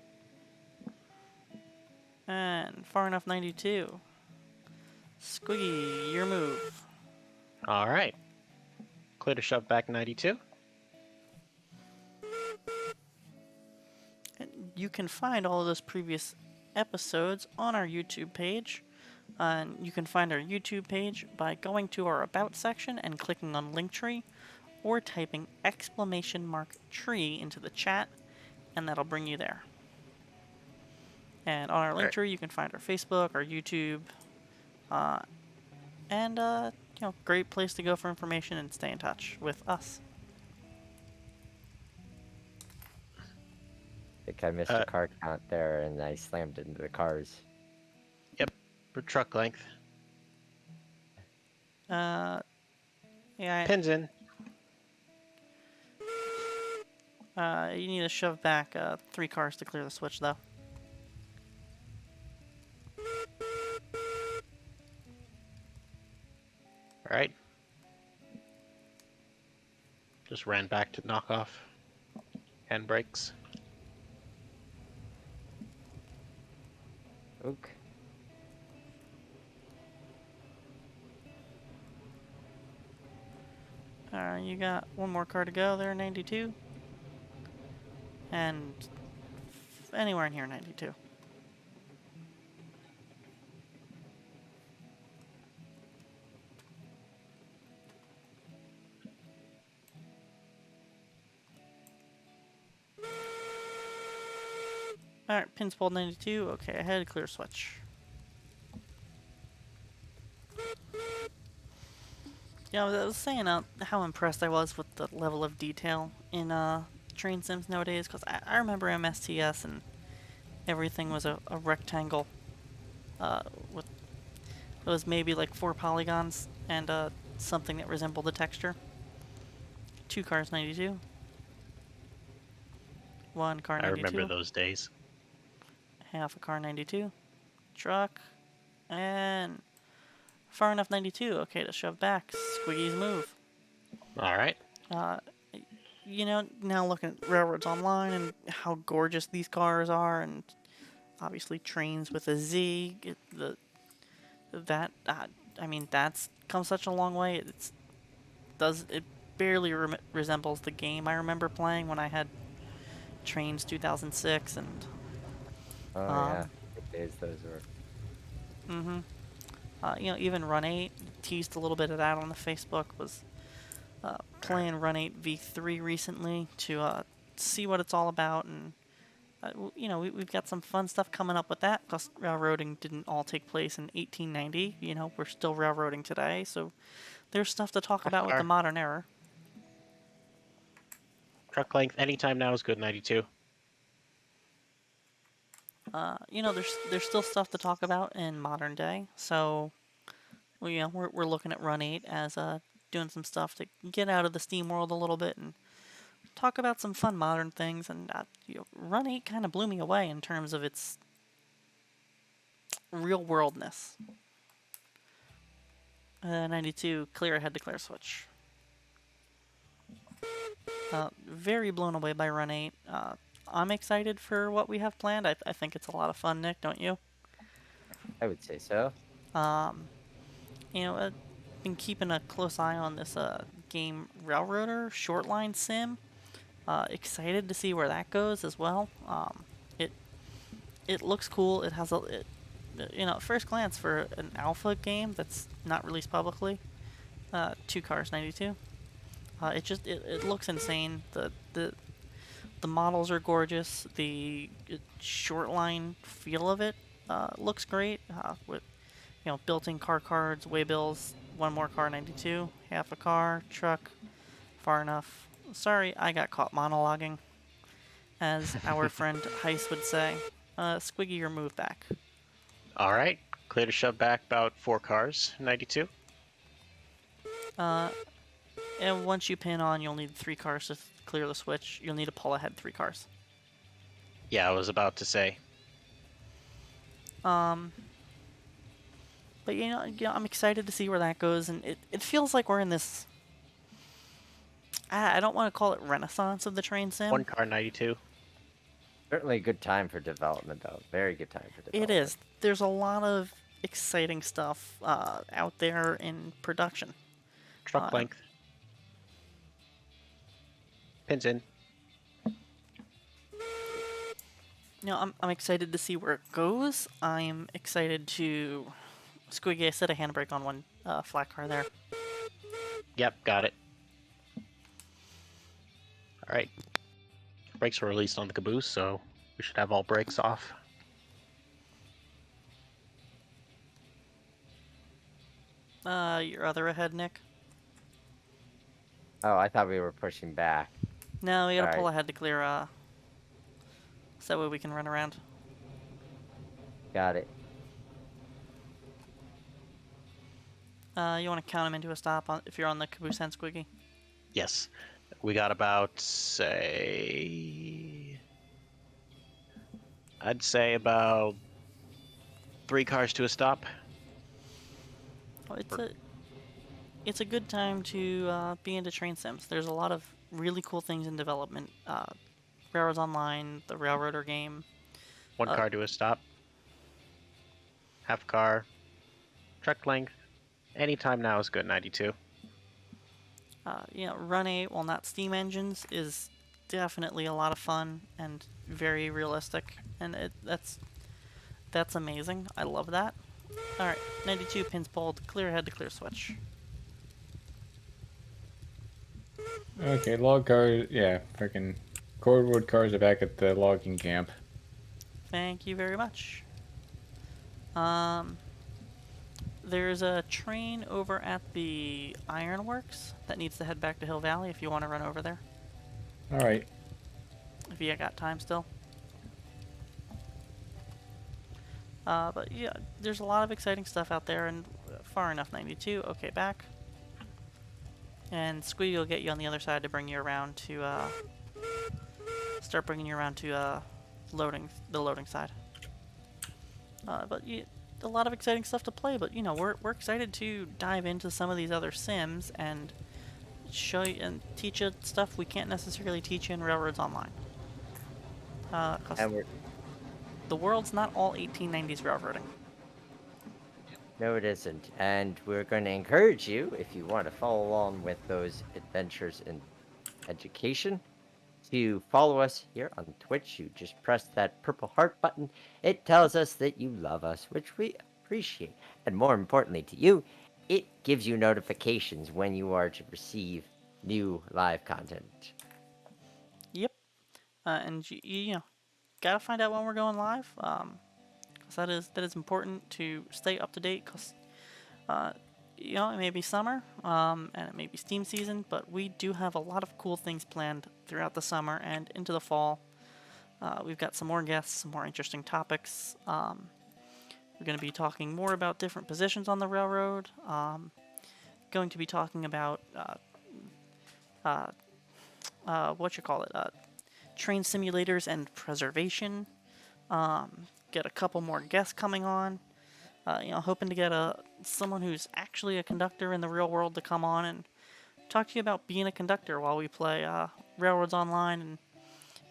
And far enough 92. Squiggy, your move. All right. Clear to shove back 92. And you can find all of those previous episodes on our YouTube page. And you can find our YouTube page by going to our About section and clicking on Linktree, or typing !tree into the chat, and that'll bring you there. And on our Right. Linktree, you can find our Facebook, our YouTube, and great place to go for information and stay in touch with us. I think I missed a car count there and I slammed into the cars. Yep, for truck length. Yeah, Pins in. you need to shove back 3 cars to clear the switch, though. All right. Just ran back to knock off handbrakes. Oak. You got 1 more car to go there, 92. And anywhere in here, 92. Alright, pins pulled 92. Okay, ahead, clear switch. Yeah, I was saying how impressed I was with the level of detail in train sims nowadays, because I remember MSTS and everything was a rectangle with it was maybe like 4 polygons and something that resembled the texture. 2 cars 92. 1 car I 92. remember those days. Half a car 92. Truck. And far enough 92. Okay, to shove back. Squiggy's move. All right. Now looking at Railroads Online and how gorgeous these cars are, and obviously trains with a Z. That's come such a long way. It barely resembles the game I remember playing when I had Trains 2006 and Oh, yeah. Good days those were. even Run 8 teased a little bit of that on the Facebook. Was playing Run 8 V3 recently to see what it's all about, and we've got some fun stuff coming up with that. Plus, railroading didn't all take place in 1890. We're still railroading today, so there's stuff to talk about with the modern era. Truck length anytime now is good, 92. there's still stuff to talk about in modern day. So, we're looking at Run 8 as doing some stuff to get out of the Steam world a little bit and talk about some fun modern things. And Run 8 kind of blew me away in terms of its real worldness. 92 clear ahead to clear switch. Very blown away by Run 8. I'm excited for what we have planned. I think it's a lot of fun, Nick, don't you? I would say so. I've been keeping a close eye on this game Railroader short line sim. Excited to see where that goes as well. It it looks cool. It has at first glance for an alpha game that's not released publicly. Two cars 92. It looks insane. The models are gorgeous. The short line feel of it looks great. With built-in car cards, waybills, one more car 92, half a car, truck, far enough. Sorry, I got caught monologuing, as our friend Heist would say. Squiggy, your move back. All right. Clear to shove back about 4 cars. 92. And once you pin on, you'll need 3 cars to clear the switch. You'll need to pull ahead 3 cars. Yeah, I was about to say. But I'm excited to see where that goes, and it feels like we're in this. I don't want to call it renaissance of the train sim. 1 car 92. Certainly a good time for development, though. Very good time for development. It is. There's a lot of exciting stuff out there in production. Truck length. Pins in. I'm excited to see where it goes. I'm excited to. Squiggy, I set a handbrake on one flat car there. Yep, got it. All right. Brakes were released on the caboose, so we should have all brakes off. Your other ahead, Nick? Oh, I thought we were pushing back. No, we gotta pull Alright. ahead to clear, so that way we can run around. Got it. You want to count him into a stop if you're on the caboose end, Squiggy? Yes. We got about, say... I'd say about 3 cars to a stop. Well, it's a good time to be into train sims. There's a lot of really cool things in development. Railroads Online, the Railroader game. 1 car to a stop. Half car. Truck length. Anytime now is good, 92. Run 8, while not steam engines, is definitely a lot of fun and very realistic, and that's amazing. I love that. All right, 92 pins pulled, clear ahead to clear switch. Okay, log cars. Yeah, freaking cordwood cars are back at the logging camp. Thank you very much. There's a train over at the ironworks that needs to head back to Hill Valley if you want to run over there. All right. If you got time still. But yeah, there's a lot of exciting stuff out there, and far enough 92. Okay, back. And Squeaky will get you on the other side to bring you around to, start bringing you around to, the loading side. But a lot of exciting stuff to play, but we're excited to dive into some of these other sims and show you and teach you stuff we can't necessarily teach you in Railroads Online. 'Cause And the world's not all 1890s railroading. no, it isn't. And we're going to encourage you, if you want to follow along with those adventures in education, to follow us here on Twitch. You just press that purple heart button. It tells us that you love us, which we appreciate. And more importantly to you, it gives you notifications when you are to receive new live content. Yep. And you gotta find out when we're going live. 'Cause that is important to stay up to date. 'Cause it may be summer, and it may be Steam season, but we do have a lot of cool things planned throughout the summer and into the fall. We've got some more guests, some more interesting topics. We're going to be talking more about different positions on the railroad. Going to be talking about what you call it, train simulators and preservation. Get a couple more guests coming on. Hoping to get someone who's actually a conductor in the real world to come on and talk to you about being a conductor while we play Railroads Online, and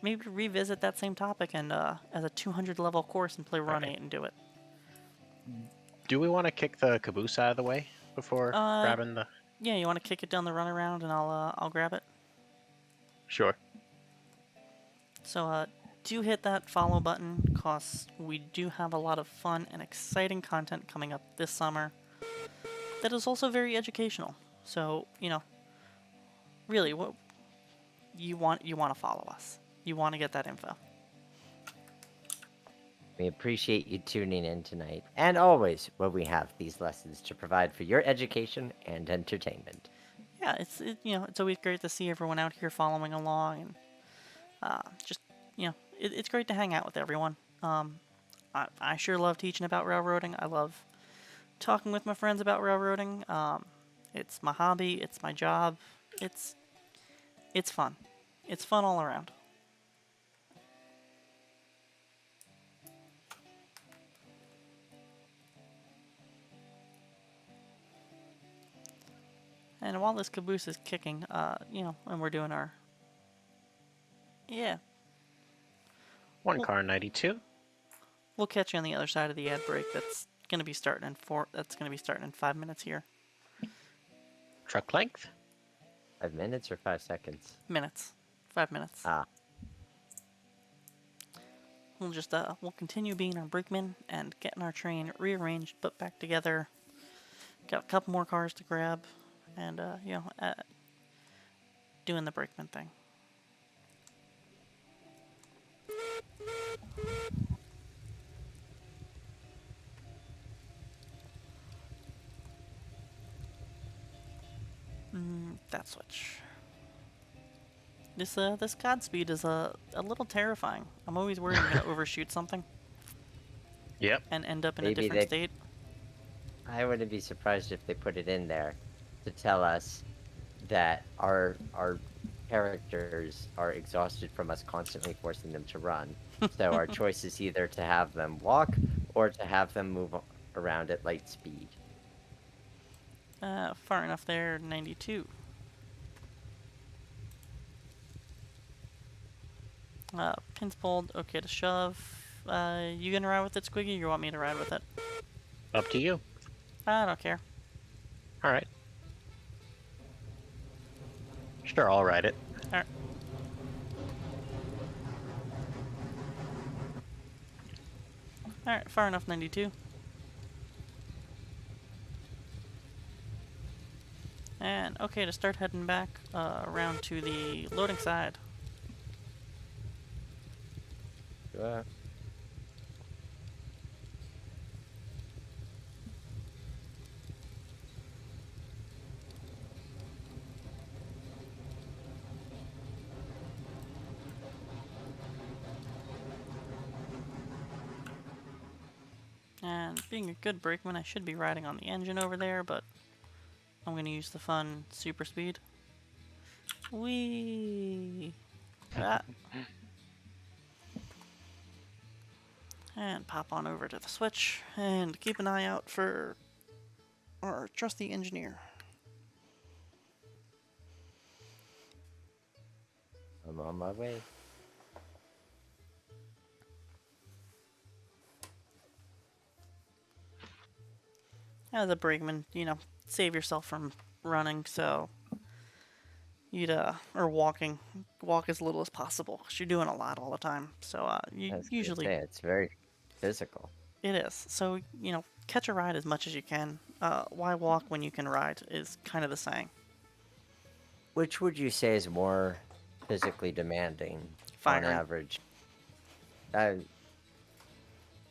maybe revisit that same topic and as a 200 level course and play Run Right. 8 and do it. Do we want to kick the caboose out of the way before Uh, grabbing the? yeah, you want to kick it down the runaround and I'll grab it. Sure. So do hit that follow button, cause we do have a lot of fun and exciting content coming up this summer that is also very educational. So, really, what you want to follow us. You want to get that info. We appreciate you tuning in tonight, and always when we have these lessons to provide for your education and entertainment. Yeah, it's always great to see everyone out here following along, and just it's great to hang out with everyone. I sure love teaching about railroading. I love talking with my friends about railroading. It's my hobby. It's my job. It's fun. It's fun all around. And while this caboose is kicking, and we're doing our, yeah, One Well- car 92. we'll catch you on the other side of the ad break. That's gonna be starting in 5 minutes here. Truck length. 5 minutes or 5 seconds? Minutes, 5 minutes. Ah, We'll continue being our brakemen and getting our train rearranged, put back together. Got a couple more cars to grab, and doing the brakeman thing. That switch. This Godspeed is a little terrifying. I'm always worried I'm gonna overshoot something Yep. and end up in a Maybe different they- state. I wouldn't be surprised if they put it in there to tell us that our characters are exhausted from us constantly forcing them to run. So our choice is either to have them walk or to have them move around at light speed. Far enough there, 92. Pins pulled, okay to shove. You gonna ride with it, Squiggy, or you want me to ride with it? Up to you. I don't care. All right. Sure, I'll ride it. Alright. Alright, far enough, 92. And okay to start heading back around to the loading side. Uh, And being a good brakeman, I should be riding on the engine over there, but I'm going to use the fun super speed. Whee! Ah. And pop on over to the switch and keep an eye out for our trusty engineer. I'm on my way. As a brakeman, save yourself from running, so you'd or walk as little as possible, because you're doing a lot all the time. So you I was gonna usually say, it's very physical. it is. So catch a ride as much as you can. Why walk when you can ride is kind of the saying. Which would you say is more physically demanding Firing. on average?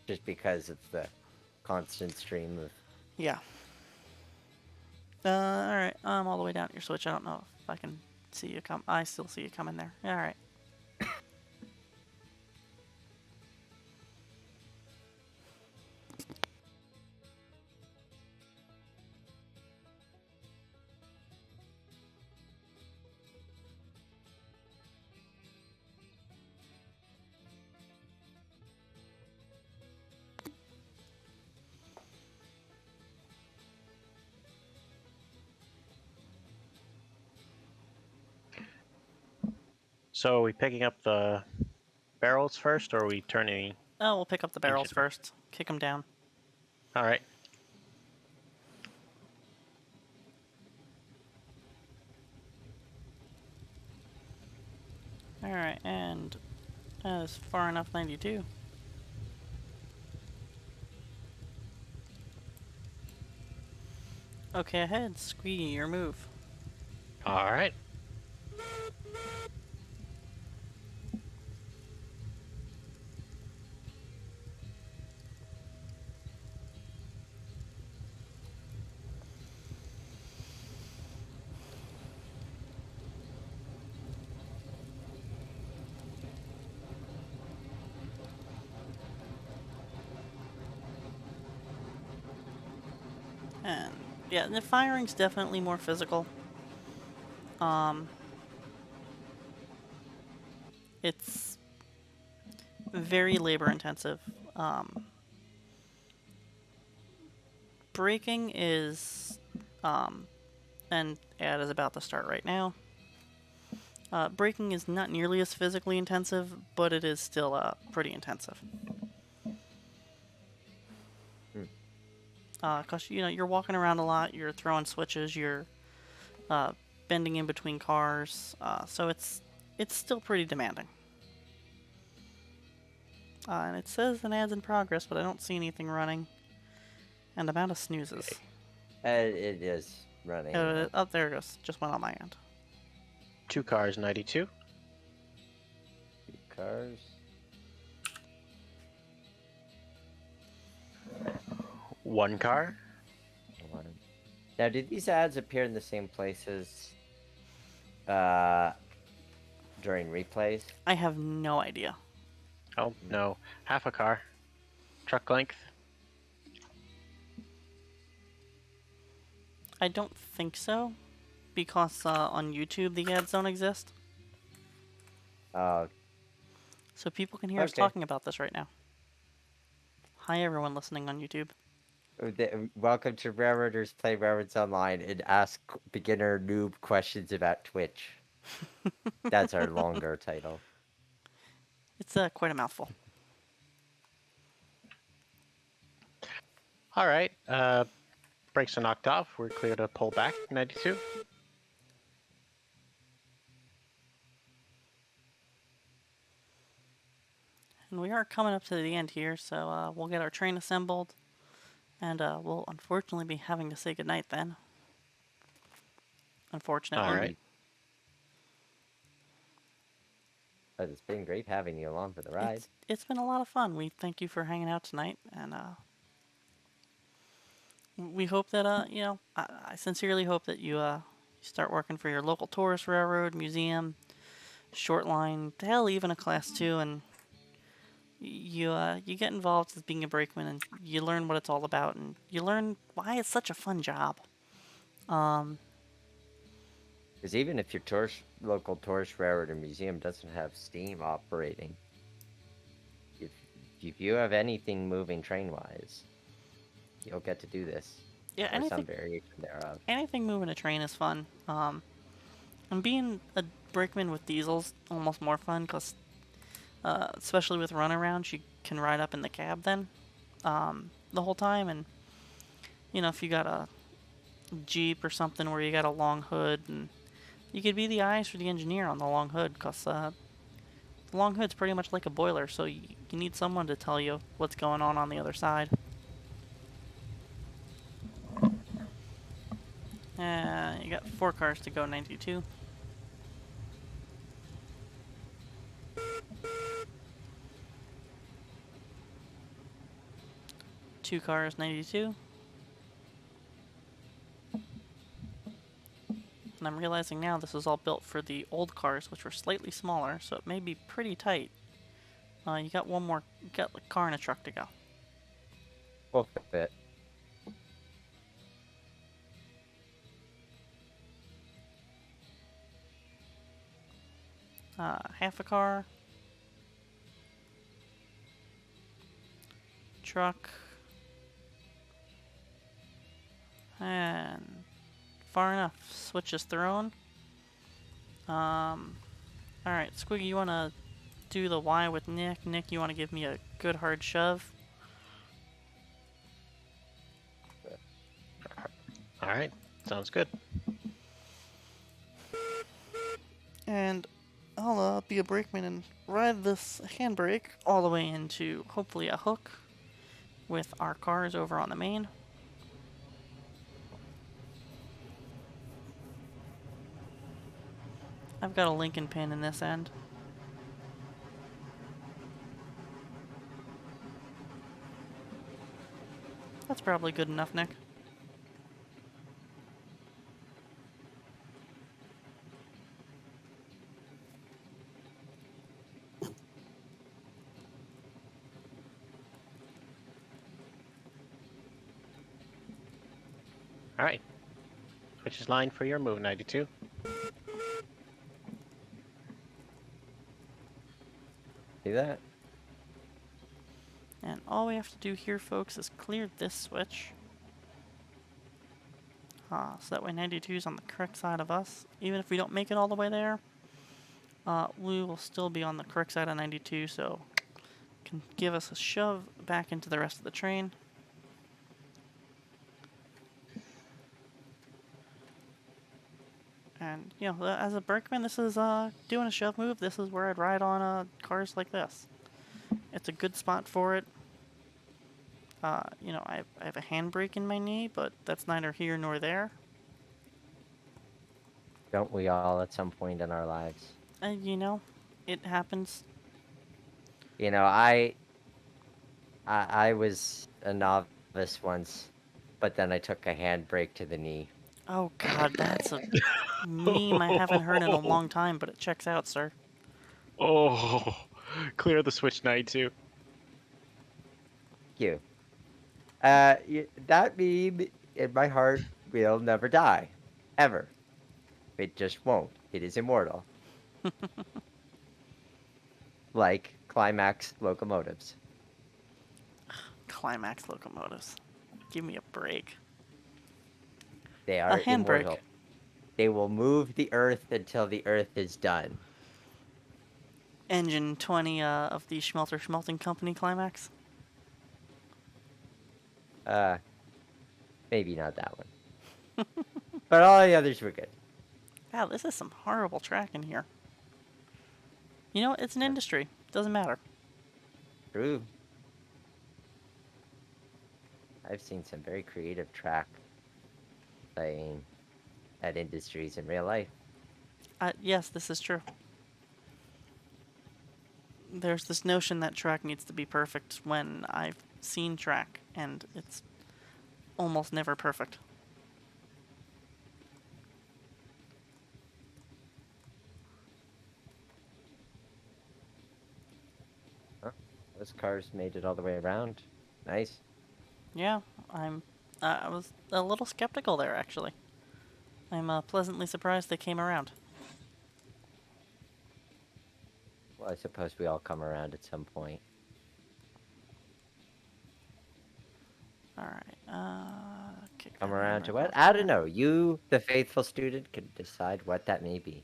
Just because of the constant stream of. Yeah. Alright, I'm all the way down at your switch. I don't know if I can see you come. I still see you coming there. Alright. So are we picking up the barrels first, or are we turning? Oh, we'll pick up the barrels Engine. first. Kick them down. All right. Alright, and that is far enough 92. Okay, ahead. Squee, your move. All right. And yeah, the firing's definitely more physical. It's very labor intensive. Braking is, and ad is about to start right now. Braking is not nearly as physically intensive, but it is still pretty intensive. Cause you're walking around a lot, you're throwing switches, you're uh, bending in between cars, so it's still pretty demanding. And it says an ad's in progress, but I don't see anything running. And I'm out of snoozes. It is running. Oh, there it goes. Just went on my end. 2 cars, 92. 2 cars. 1 car. 1. Now, did these ads appear in the same places during replays? I have no idea. Oh, no. Half a car. Truck length. I don't think so, because on YouTube the ads don't exist. Oh, So people can hear us Okay. talking about this right now. Hi everyone listening on YouTube. welcome to Railroaders Play Railroads Online and ask beginner noob questions about Twitch. That's our longer title. It's quite a mouthful. All right. Brakes are knocked off. We're clear to pull back, 92. And we are coming up to the end here, so we'll get our train assembled. And we'll unfortunately be having to say goodnight then. Unfortunately. All right. But it's been great having you along for the ride. It's been a lot of fun. We thank you for hanging out tonight, and we hope that I sincerely hope that you start working for your local tourist railroad, museum, short line, hell, even a class 2, and you get involved with being a brakeman, and you learn what it's all about, and you learn why it's such a fun job. Because even if your local tourist railroad or museum doesn't have steam operating, if you have anything moving train-wise, you'll get to do this. Yeah, or some variation thereof. anything moving a train is fun. And being a brakeman with diesel's almost more fun, because especially with runarounds, you can ride up in the cab then the whole time, and if you got a Jeep or something where you got a long hood, and you could be the eyes for the engineer on the long hood, because the long hood's pretty much like a boiler, so you need someone to tell you what's going on the other side. You got 4 cars to go, 92. Two cars, 92. And I'm realizing now this was all built for the old cars, which were slightly smaller, so it may be pretty tight. You got one more, you got a car and a truck to go. We'll fit. Half a car. Truck. And far enough. Switch is thrown. All right, Squiggy, you want to do the Y with Nick? Nick, you want to give me a good hard shove? All right, sounds good. And I'll be a brakeman and ride this handbrake all the way into hopefully a hook with our cars over on the main. I've got a Lincoln pin in this end. That's probably good enough, Nick. All right, which is line for your move, 92. See that? And all we have to do here, folks, is clear this switch. So that way 92 is on the correct side of us. Even if we don't make it all the way there, we will still be on the correct side of 92, so can give us a shove back into the rest of the train. And, you know, as a brakeman, this is doing a shove move. This is where I'd ride on cars like this. It's a good spot for it. You know, I have a handbrake in my knee, but that's neither here nor there. Don't we all at some point in our lives? And, you know, it happens. You know, I was a novice once, but then I took a handbrake to the knee. Oh, God, that's a meme I haven't heard in a long time, but it checks out, sir. Oh, clear the switch, 92. You. That meme in my heart will never die. Ever. It just won't. It is immortal. Like climax locomotives. Climax locomotives. Give me a break. They A are handbrake. immortal. They will move the earth until the earth is done. Engine 20 of the Schmelter Schmelting Company climax. Uh, maybe not that one. But all the others were good. Wow, this is some horrible track in here. You know, it's an industry. Doesn't matter. True. I've seen some very creative track playing at industries in real life. Yes, this is true. There's this notion that track needs to be perfect when I've seen track, and it's almost never perfect. Huh? Those cars made it all the way around. Nice. Yeah, I was a little skeptical there, actually. I'm pleasantly surprised they came around. Well, I suppose we all come around at some point. Alright, kick Come that around to handbrake what? off I there. don't know. You, the faithful student, can decide what that may be.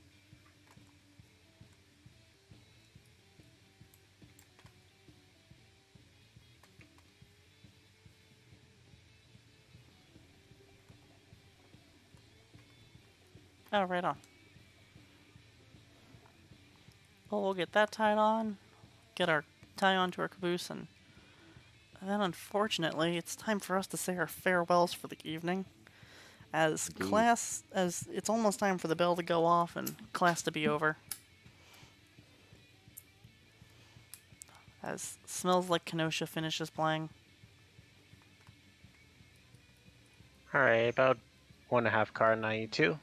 Oh, right on. Well, we'll get that tied on, get our tie onto our caboose, and then unfortunately, it's time for us to say our farewells for the evening. Indeed. As it's almost time for the bell to go off and class to be over. As Smells Like Kenosha finishes playing. All right, about 1.5 car, 92.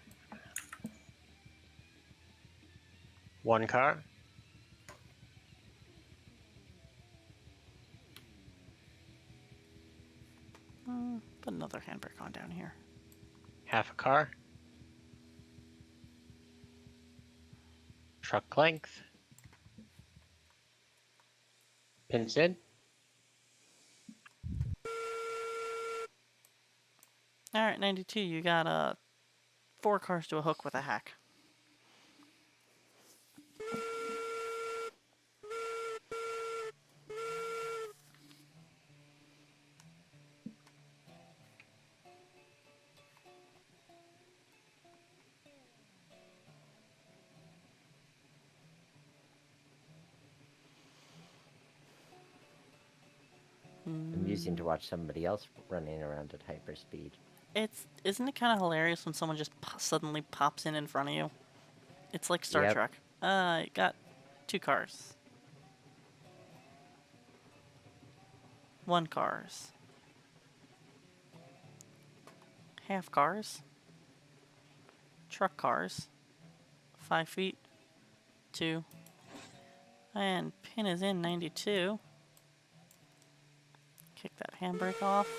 1 car. Put another handbrake on down here. Half a car. Truck length. Pins in. Alright, 92, you got 4 cars to a hook with a hack. confusing to watch somebody else running around at hyperspeed. Isn't it kind of hilarious when someone just suddenly pops in front of you? It's like Star Yep. Trek. Got two cars. One cars. Half cars. Truck cars. 5 feet. Two. And pin is in 92. Kick that handbrake off.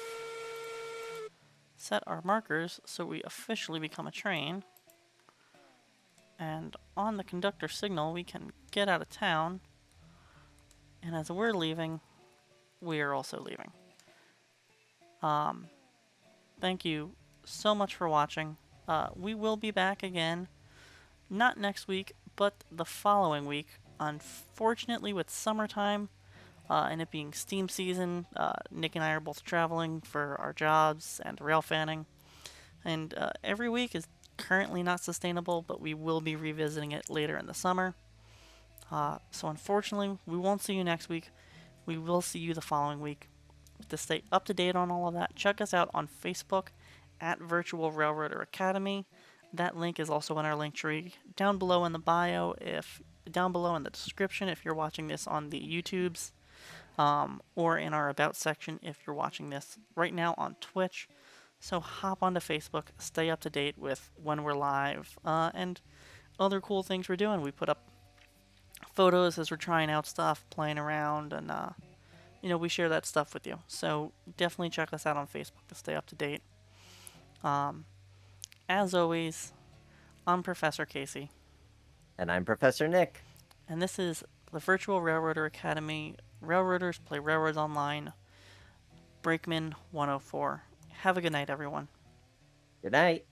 Set our markers so we officially become a train. And on the conductor signal, we can get out of town. And as we're leaving, we are also leaving. Thank you so much for watching. We will be back again, not next week, but the following week. Unfortunately, with summertime and it being steam season, Nick and I are both traveling for our jobs and rail fanning. And every week is currently not sustainable, but we will be revisiting it later in the summer. So unfortunately, we won't see you next week. We will see you the following week. To stay up to date on all of that, check us out on Facebook at Virtual Railroader Academy. That link is also in our link tree down below in the bio, if down below in the description if you're watching this on the YouTubes, or in our About section if you're watching this right now on Twitch. So hop onto Facebook, stay up to date with when we're live, and other cool things we're doing. We put up photos as we're trying out stuff, playing around, and we share that stuff with you. So definitely check us out on Facebook to stay up to date. As always, I'm Professor Casey. And I'm Professor Nick. And this is the Virtual Railroader Academy. Railroaders play railroads online. Brakeman 104. Have a good night, everyone. Good night.